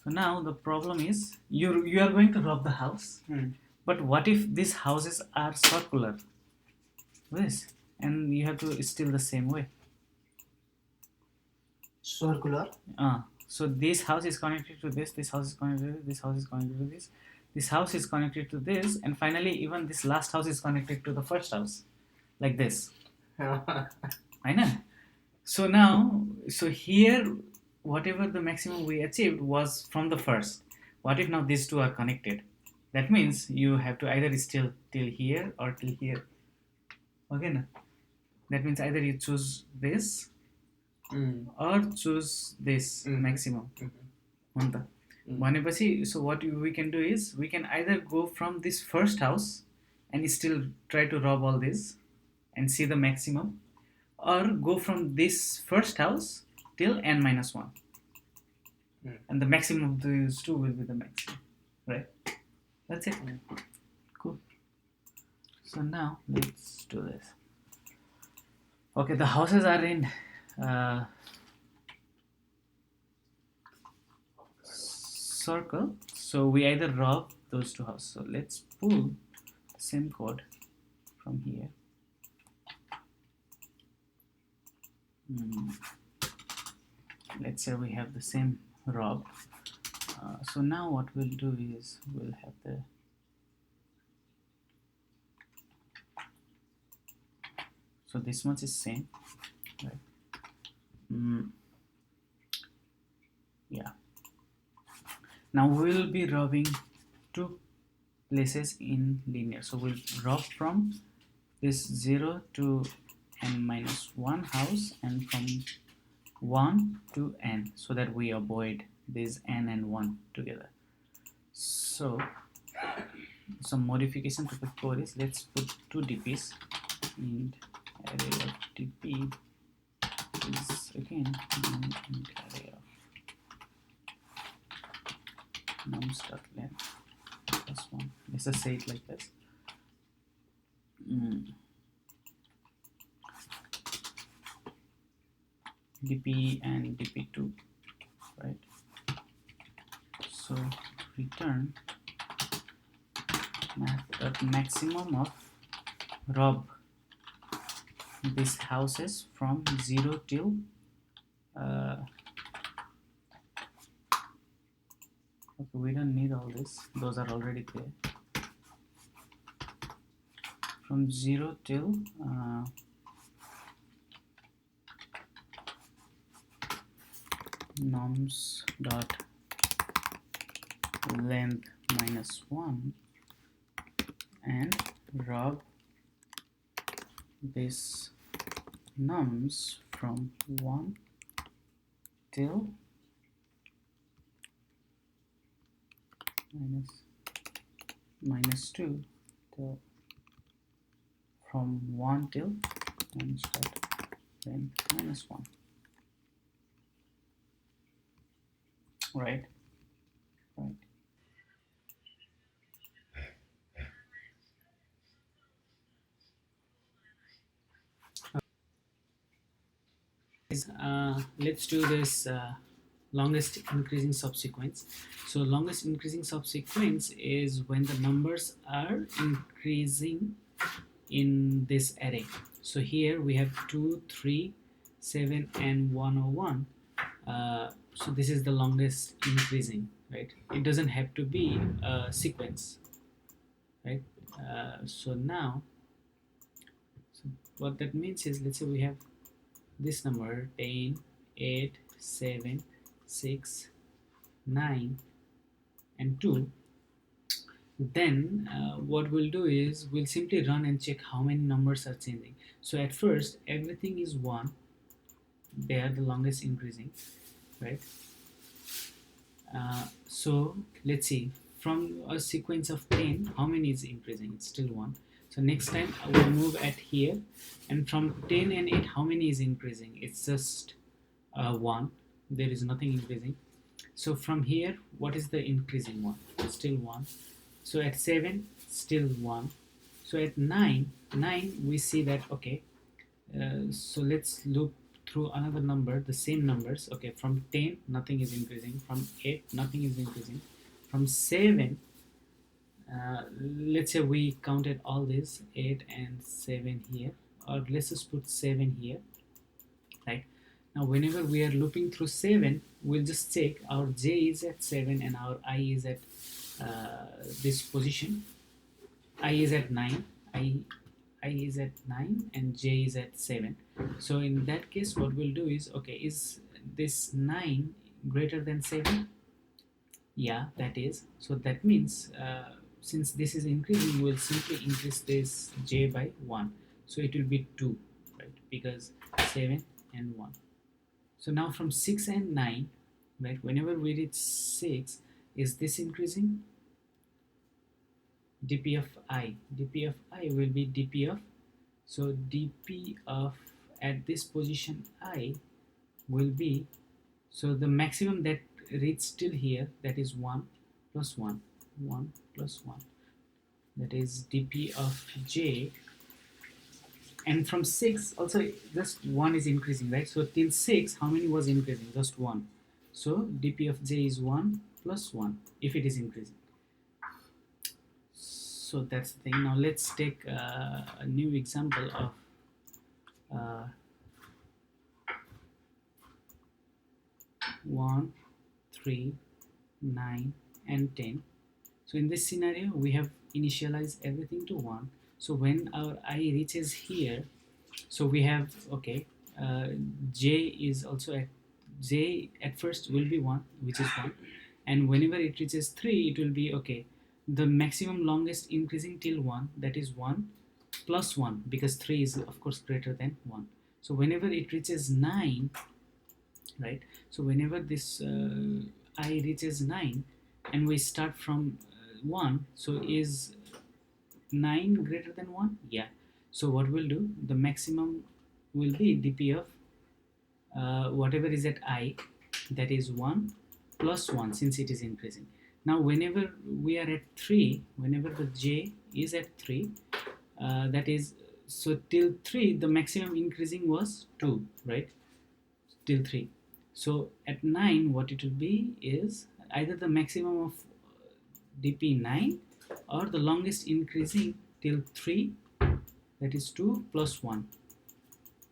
So now the problem is you are going to rob the house, but what if these houses are circular? This, and you have to steal the same way. Circular. So this house is connected to this. This house is connected to this. House is connected to this. This house is connected to this, and finally, even this last house is connected to the first house, like this. I know. So now, so here, whatever the maximum we achieved was from the first. What if now these two are connected? That means you have to either steal till here or till here. Okay, na? That means either you choose this or choose this maximum. So what we can do is we can either go from this first house and still try to rob all this and see the maximum, or go from this first house till n minus 1, and the maximum of these two will be the maximum, right? That's it. Cool. So now let's do this. Okay, the houses are in circle, so we either rob those two houses. So let's pull the same code from here. Let's say we have the same rob. So now what we'll do is we'll have the so this much is same, right? Yeah. Now we'll be robbing two places in linear. So we'll rob from this 0 to n minus 1 house and from 1 to n, so that we avoid this n and 1 together. So some modification to the code is, let's put two dps, and array of dp is again array of nums.length plus 1. Let's just say it like this. dp and dp2, right? So return maximum of rob these houses from 0 till okay, we don't need all this, those are already there. From 0 till noms dot length minus 1 and rob this nums from 1 till minus 2 till from 1 till nums dot length minus 1. right? Right. Let's do this longest increasing subsequence. So longest increasing subsequence is when the numbers are increasing in this array. So here we have 2, 3, 7 and 101. So this is the longest increasing, right? It doesn't have to be a sequence, right? So now, so what that means is, let's say we have this number 10, 8, 7, 6, 9 and 2. Then what we'll do is we'll simply run and check how many numbers are changing. So at first everything is 1, they are the longest increasing, right? So let's see, from a sequence of 10 how many is increasing? It's still 1. So next time I will move at here, and from 10 and 8 how many is increasing? It's just 1, there is nothing increasing. So from here what is the increasing one? Still 1. So at 7 still 1. So at 9 we see that, okay, so let's look through another number, the same numbers. Okay, from 10 nothing is increasing, from 8 nothing is increasing, from 7 let's say we counted all these 8 and 7 here, or let's just put 7 here, right? Now whenever we are looping through 7, we'll just check our j is at 7 and our I is at this position. I is at 9, I is at 9 and j is at 7. So in that case what we'll do is, okay, is this 9 greater than 7? Yeah, that is. So that means since this is increasing, we'll simply increase this j by 1. So it will be 2, right? Because 7 and 1. So now from 6 and 9, right, whenever we reach 6, is this increasing? dp of I will be dp of, so dp of at this position I will be, so the maximum that reached till here, that is 1 plus 1, 1 plus 1, that is dp of j. And from 6 also just 1 is increasing, right? So till 6 how many was increasing? Just 1. So dp of j is 1 plus 1 if it is increasing. So that's the thing. Now let's take a new example of 1, 3, 9 and 10. So in this scenario we have initialized everything to 1. So when our I reaches here, so we have, okay, j is also at, j at first will be 1, which is 1, and whenever it reaches 3 it will be, okay, the maximum longest increasing till 1, that is 1 plus 1, because 3 is of course greater than 1. So whenever it reaches 9, right, so whenever this I reaches 9 and we start from 1, so is 9 greater than 1? Yeah. So what we'll do, the maximum will be dp of whatever is at I, that is 1 plus 1, since it is increasing. Now whenever we are at 3, whenever the j is at 3, that is, so till 3 the maximum increasing was 2, right, till 3. So at 9 what it will be is either the maximum of dp9 or the longest increasing till 3, that is 2 plus 1,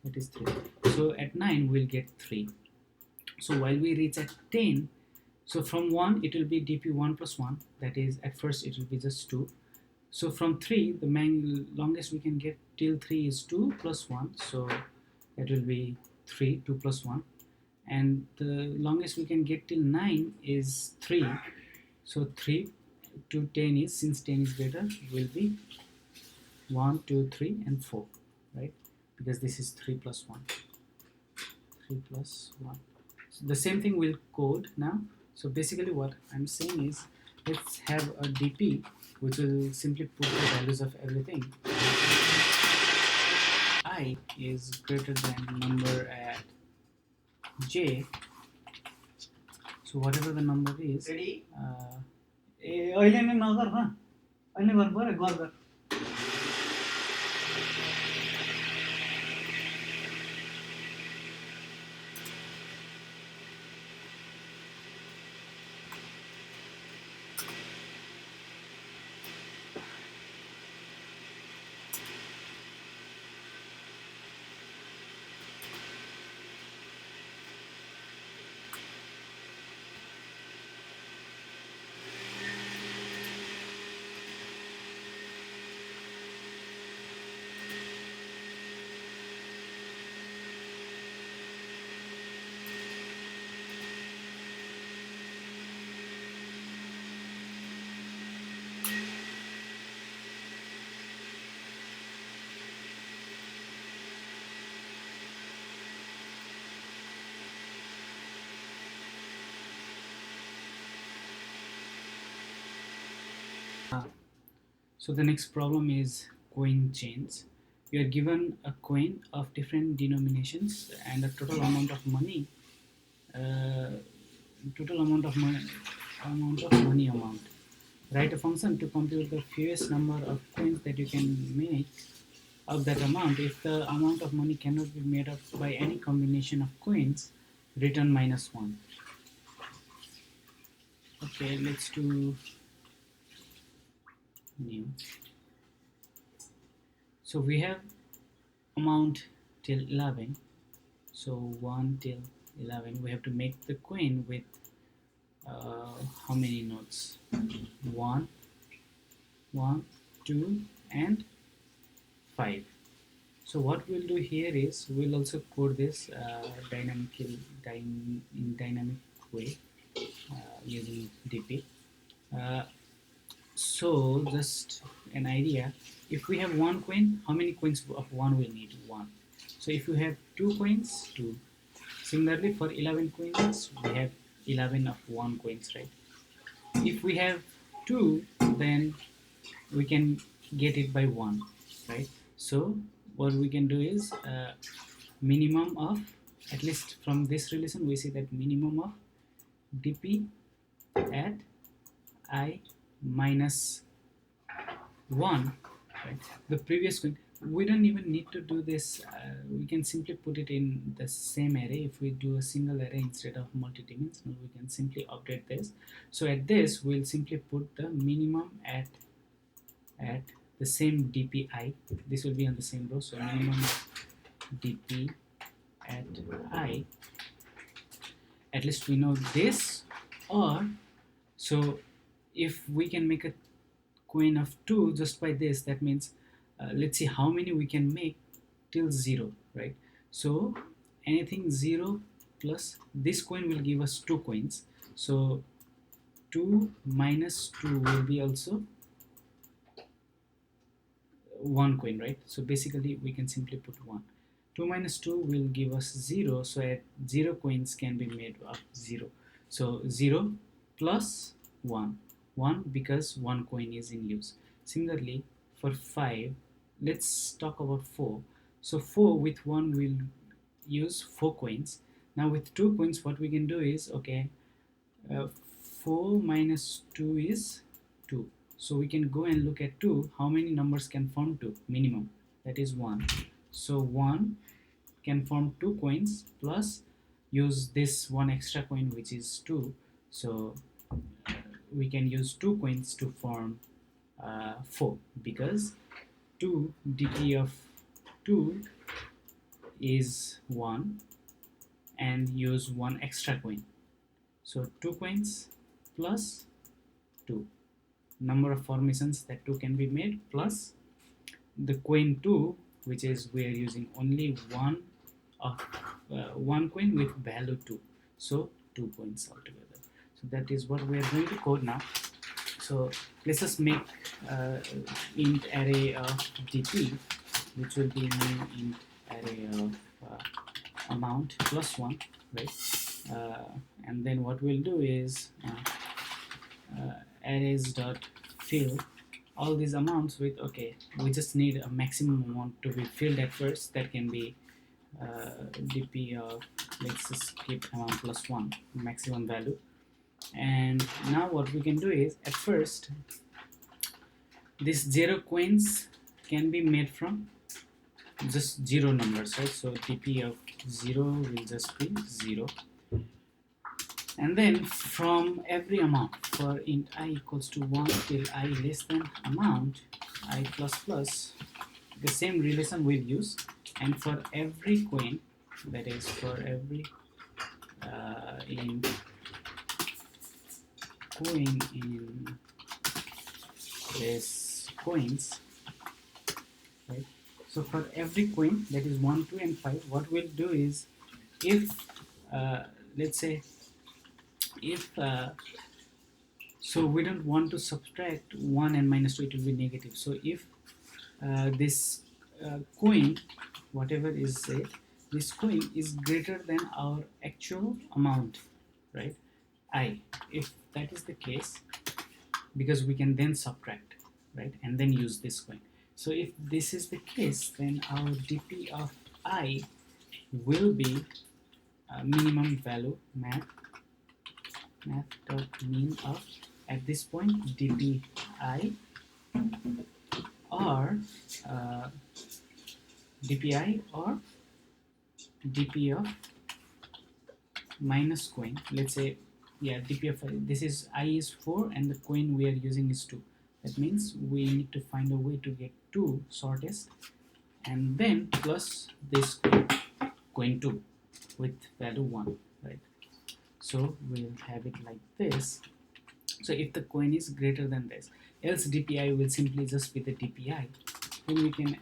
that is 3. So at 9 we'll get 3. So while we reach at 10, so from 1 it will be dp1 plus 1, that is at first it will be just 2. So from 3 the longest we can get till 3 is 2 plus 1, so that will be 3, 2 plus 1, and the longest we can get till 9 is 3. So 3 to 10 is, since 10 is greater, will be 1, 2, 3 and 4, right, because this is 3 plus 1, 3 plus 1. So the same thing we'll code now. So basically what I'm saying is, let's have a dp which will simply put the values of everything. I is greater than number at j, so So whatever the number is, ready अहिले नै नगर न, अहिले गर्नु पर्यो, गर So the next problem is coin change. You are given a coin of different denominations and a total amount of money, total amount of money amount. Write a function to compute the fewest number of coins that you can make of that amount. If the amount of money cannot be made up by any combination of coins, return -1. Okay, let's do new. So we have amount till 11, so 1 till 11. We have to make the coin with how many nodes? 1, 1, 2 and 5. So what we'll do here is we'll also code this in dynamic way using DP. So just an idea, if we have one coin, how many coins of 1 we'll need? 1. So if you have 2 coins, 2. Similarly for 11 coins, we have 11 of 1 coins, right? If we have 2, then we can get it by 1, right? So what we can do is minimum of, at least from this relation we see that minimum of dp at I minus 1, right? The previous one, we don't even need to do this, we can simply put it in the same array. If we do a single array instead of multi-dimensional, we can simply update this. So at this we'll simply put the minimum at the same dpi. This will be on the same row, so minimum dp at I, at least we know this. Or so if we can make a coin of 2 just by this, that means let's see how many we can make till 0, right? So anything 0 plus this coin will give us 2 coins, so 2 minus 2 will be also 1 coin, right? So basically we can simply put 1. 2 minus 2 will give us 0, so at 0 coins can be made of 0. So 0 plus 1, 1 because 1 coin is in use. Similarly for 5, let's talk about 4. So 4 with 1 will use 4 coins. Now with 2 coins what we can do is, okay, 4 minus 2 is 2. So we can go and look at 2, how many numbers can form 2? Minimum, that is 1. So 1 can form 2 coins plus use this one extra coin which is 2. So we can use 2 coins to form 4, because 2 dp of 2 is 1 and use 1 extra coin. So 2 coins plus 2, number of formations that 2 can be made, plus the coin 2, which is we are using only one of one coin with value 2, so 2 coins altogether. So that is what we are going to code now. So let's just make int array of dp, which will be new int array of amount plus 1, right? And then what we'll do is arrays dot fill all these amounts with, okay, we just need a maximum amount to be filled at first. That can be dp of, let's just keep amount plus 1, maximum value. And now what we can do is, at first, these 0 coins can be made from just 0 numbers, right? So dp of 0 will just be 0, and then from every amount, for int I equals to 1 till I less than amount I plus plus, the same relation we'll use, and for every coin, that is for every in coin in this coins, right? So for every coin, that is 1, 2 and 5, what we'll do is, if let's say, if so we don't want to subtract 1 and minus 2, it will be negative. So if this coin, whatever is it, this coin is greater than our actual amount, right, I, if that is the case, because we can then subtract, right, and then use this coin. So if this is the case, then our dp of I will be minimum value math dot mean of, at this point, dp I, or uh, dpi or dp of minus coin. Let's say, yeah, dp of this is I is 4 and the coin we are using is 2. That means we need to find a way to get 2 shortest, and then plus this coin 2 with value 1, right? So we'll have it like this. So if the coin is greater than this, else dpi will simply just be the dpi, then we can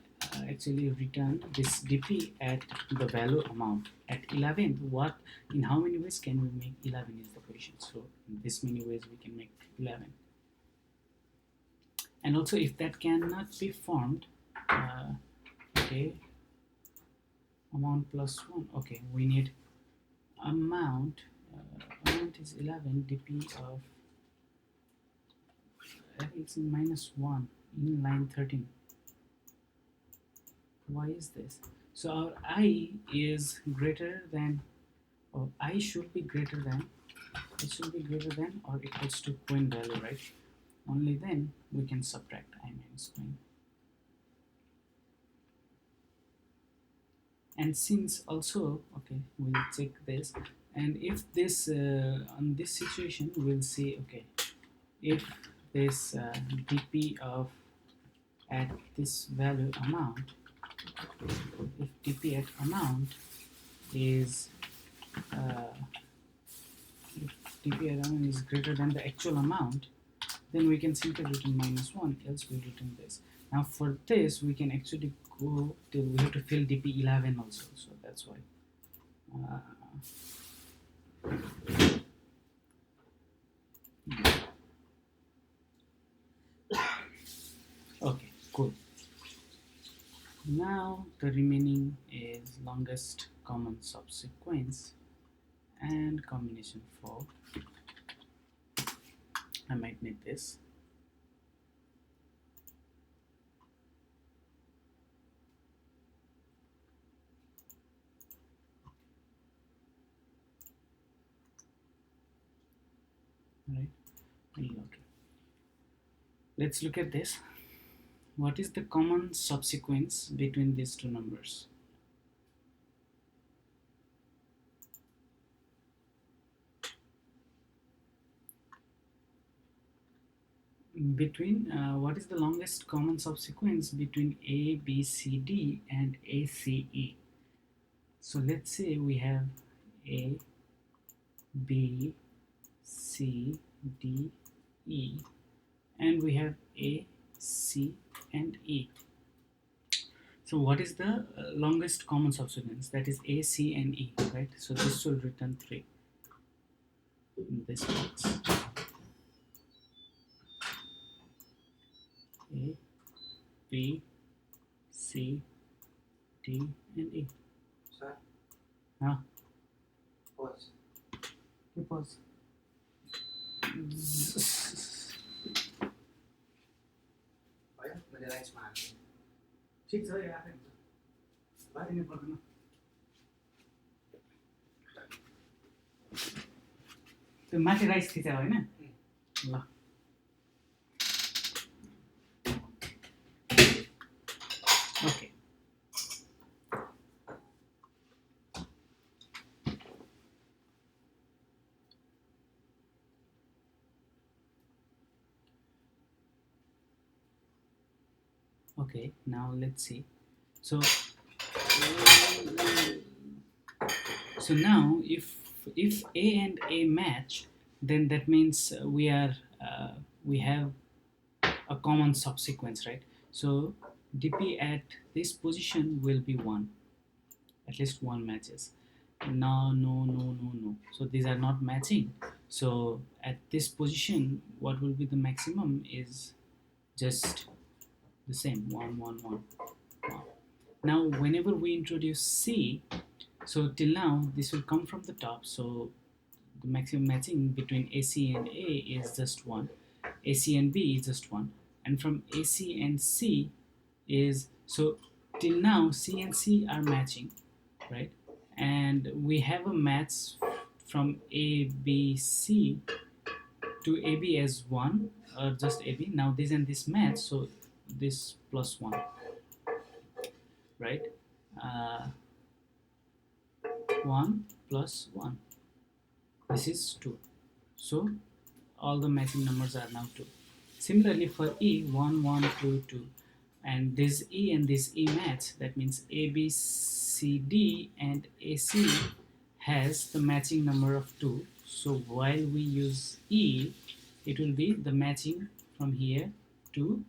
actually return this dp at the value amount. At 11, what, in how many ways can we make 11 is the question. So in this many ways we can make 11. And also, if that cannot be formed, okay, amount plus 1, okay, we need amount, amount is 11, dp of it's in minus 1 in line 13. Why is this? So our I is greater than, or I should be greater than, it should be greater than or equals to coin value, right? Only then we can subtract I minus coin. And since also, okay, we'll check this, and if this on this situation we'll see, okay, if this dp of at this value amount, if dp at amount is if dp at amount is greater than the actual amount, then we can simply return minus 1, else we return this. Now for this we can actually go till we have to fill dp 11 also, so that's why okay, cool. Now the remaining is longest common subsequence and combination 4. I might need this. Right. Okay. Let's look at this. What is the common subsequence between these two numbers? Between what is the longest common subsequence between A, B, C, D and A, C, E? So let's say we have A, B, C, D, E, and we have A, C, and E. So what is the longest common subsequence? That is A, C, and E, right? So this will return 3 in this box. A, B, C, D, and E. Sir, Huh? pause. के pause. भयो मैले राइट्समा हाल्छु ठिक छ यार बाँधिनु पर्दैन त्यो माथि राइस थिचा होइन ल okay okay, now let's see. So now if A and A match, then that means we have a common subsequence, right? So dp at this position will be 1, at least one matches. No, no, no, no, no, so these are not matching. So at this position what will be the maximum is just the same, 1 1 1 1. Now whenever we introduce C, so till now this will come from the top, so the maximum matching between AC and A is just 1, AC and B is just 1, and from AC and C is, so till now C and C are matching, right? And we have a match from ABC to AB as 1, or just AB. Now this and this match, so this plus 1, right? 1 plus 1, this is 2, so all the matching numbers are now 2. Similarly for E, 1 1 2 2, and this E and this E match, that means ABCD and AC has the matching number of 2, so while we use E, it will be the matching from here 2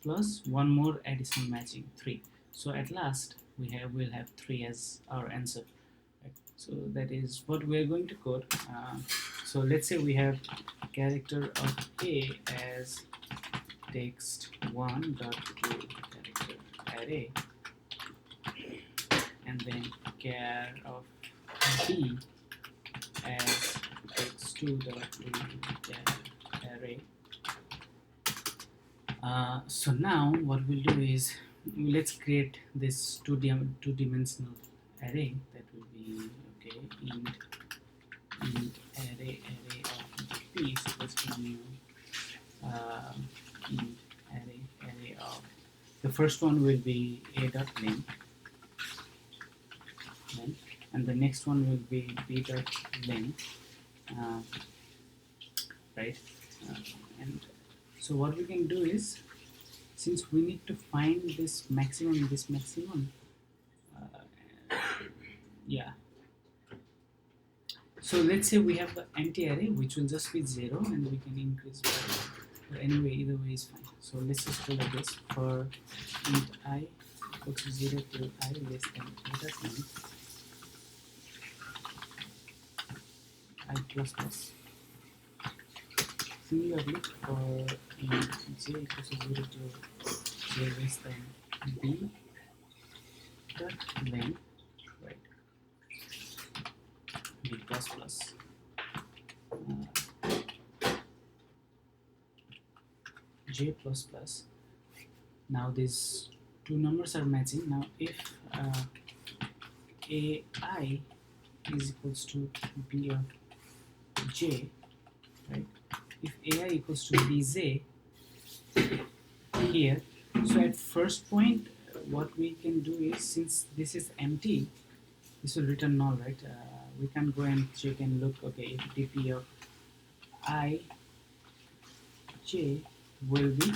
plus one more additional matching 3. So at last we'll have 3 as our answer. Right? So that is what we are going to code. So let's say we have character of A as text 1 dot to character array, and then char of B as text 2 dot to char array. So now what we'll do is, let's create this two-dimensional array that will be, okay, int array of dp is equals to new int array of, the first one will be a dot length, and the next one will be b dot length, right? And so what we can do is, since we need to find this maximum, yeah, so let's say we have the empty array which will just be 0, and we can increase by 1. But anyway, either way is fine. So let's just do like this: for int I equals to 0 till I less than a dot length I plus plus. Similarly, for int j equals to 0 to j less than b dot length, right? B plus plus. J plus plus. Now these two numbers are matching. Now if AI is equals to B of J, right? If AI equals to BJ here, so at first point what we can do is, since this is empty, this will return null, right? We can go and check and look, okay, if dp of I j will be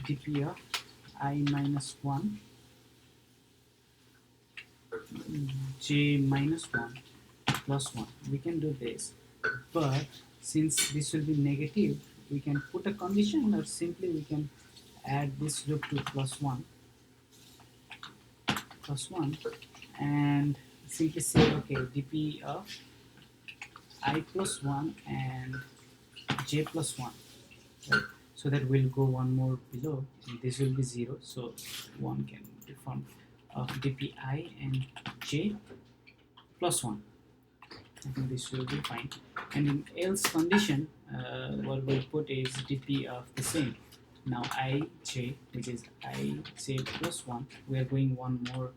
dp of I minus 1 j minus 1 plus 1. We can do this, but since this will be negative, we can put a condition, or simply we can add this loop to plus 1, and simply say, okay, dp of I plus 1 and j plus 1, right? So that we'll go one more below, and this will be 0, so 1 can be formed of dpi and j plus 1. I think this will be fine. And in else condition, what we'll put is dp of the same. Now ij, which is ij plus 1, we are going one more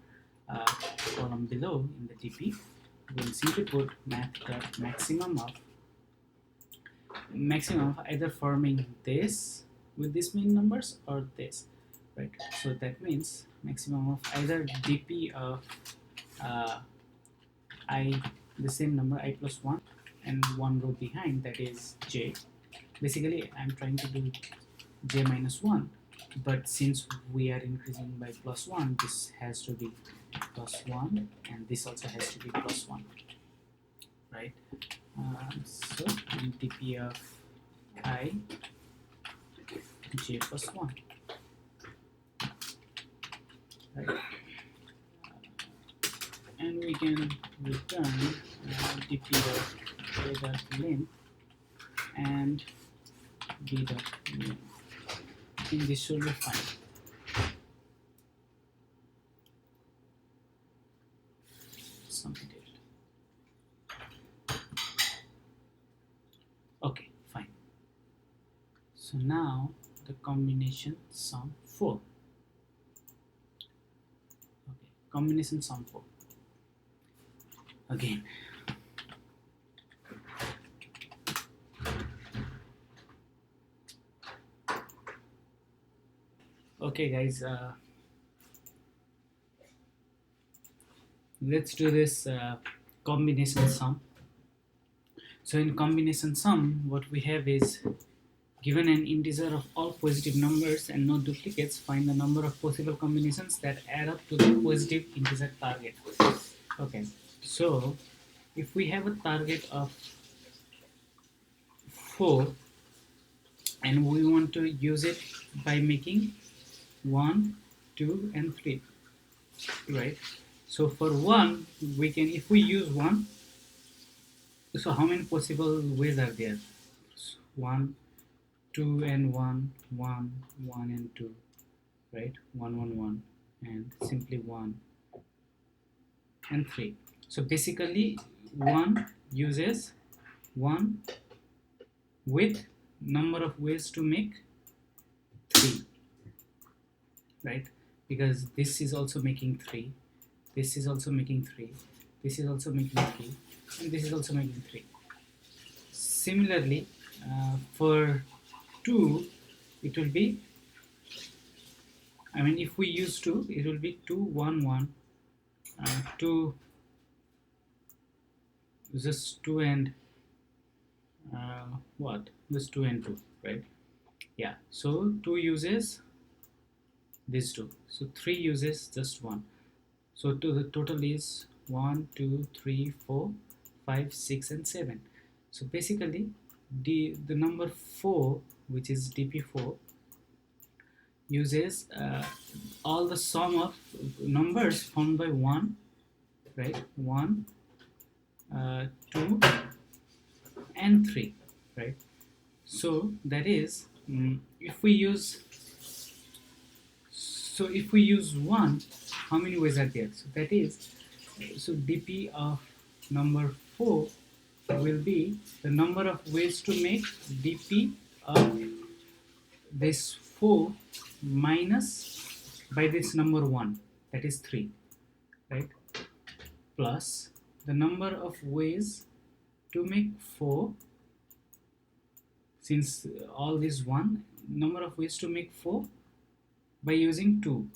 column below in the dp. We'll simply put math.maximum of maximum of either forming this with these main numbers or this, right? So that means maximum of either dp of uh, I, the same number I plus 1 and one row behind, that is j. Basically I'm trying to do j minus 1, but since we are increasing by plus 1, this has to be plus 1 and this also has to be plus 1, right? So dp of I j plus 1, right? And we can return dp of a dot length and b dot length. I think this should be fine. Something different. Okay, fine. So now the combination sum 4. Okay, combination sum 4. Again. Okay guys, let's do this combination sum. So in combination sum, what we have is, given an integer of all positive numbers and no duplicates, find the number of possible combinations that add up to the positive integer target. Okay, so if we have a target of 4 and we want to use it by making 1, 2 and 3, right? So for 1 we can, if we use 1, so how many possible ways are there? 1, 2 and 1, 1, 1 and 2, right? 1, 1, 1 and simply 1 and 3. So basically 1 uses 1 with number of ways to make 3, right? Because this is also making 3, this is also making 3, this is also making 3, and this is also making 3. Similarly, for 2, it will be, I mean, if we use 2, it will be 2, 1, 1, 2, just 2 and what? Just 2 and 2, right? Yeah, so 2 uses these 2, so 3 uses just 1. So the total is 1, 2, 3, 4, 5, 6 and 7. So basically the number 4, which is dp4, uses all the sum of numbers formed by 1, right? 1, 2 and 3, right? So that is, if we use 1, how many ways are there? So that is, so dp of number 4 will be the number of ways to make dp of this 4 minus by this number 1, that is 3, right? Plus the number of ways to make 4, since all is 1, number of ways to make 4 by using 2,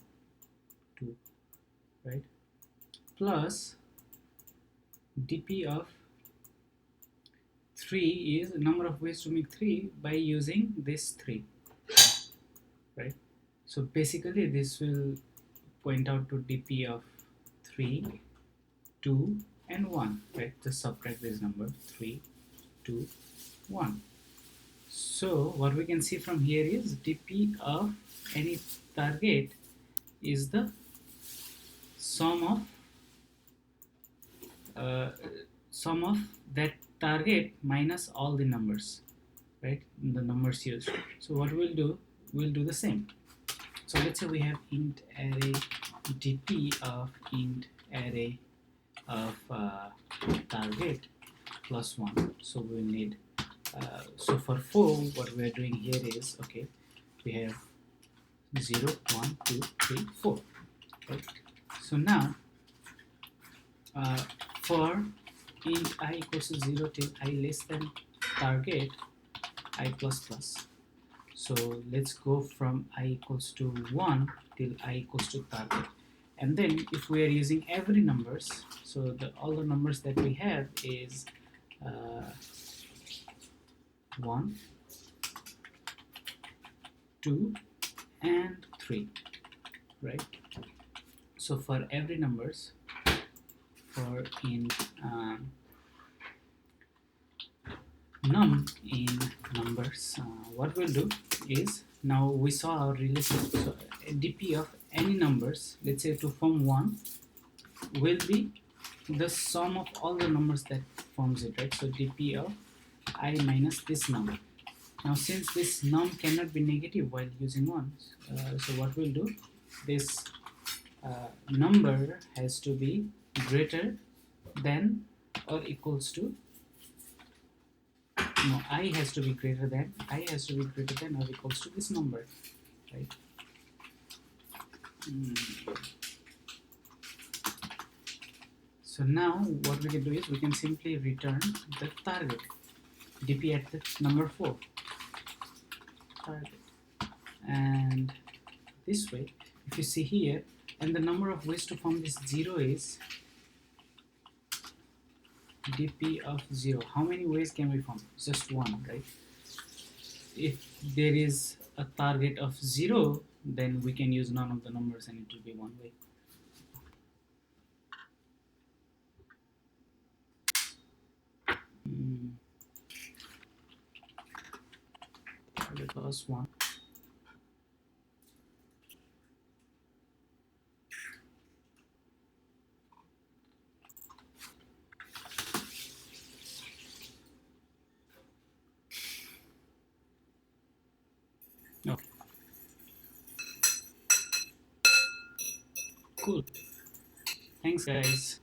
right? Plus dp of 3 is number of ways to make 3 by using this 3, right? So basically this will point out to dp of 3, 2 and 1, right? Just subtract this number, 3, 2, 1. So what we can see from here is dp of any target is the sum of that target minus all the numbers, right? The numbers used. So what we'll do the same. So let's say we have int array dp of int array of target plus 1. So we need so for 4, what we are doing here is, okay, we have 0, 1, 2, 3, 4, right? So now for int I equals to 0 till I less than target, I plus plus. So let's go from I equals to 1 till I equals to target. And then if we are using every numbers, so all the numbers that we have is 1, 2 and 3, right? So for every numbers, for in num in numbers, what we'll do is, now we saw our relationship. So a dp of any numbers, let's say to form 1, will be the sum of all the numbers that forms it, right? So dp of I minus this num. Now since this num cannot be negative while using 1, so what we'll do, this number has to be greater than or equals to, no, I has to be greater than or equals to this number, right? So now what we can do is we can simply return the target dp at the number 4 target, and this way, if you see here, and the number of ways to form this 0 is dp of 0. How many ways can we form? Just one, right? If there is a target of 0, then we can use none of the numbers and it will be one way. Target was 1. Okay, cool. Thanks guys.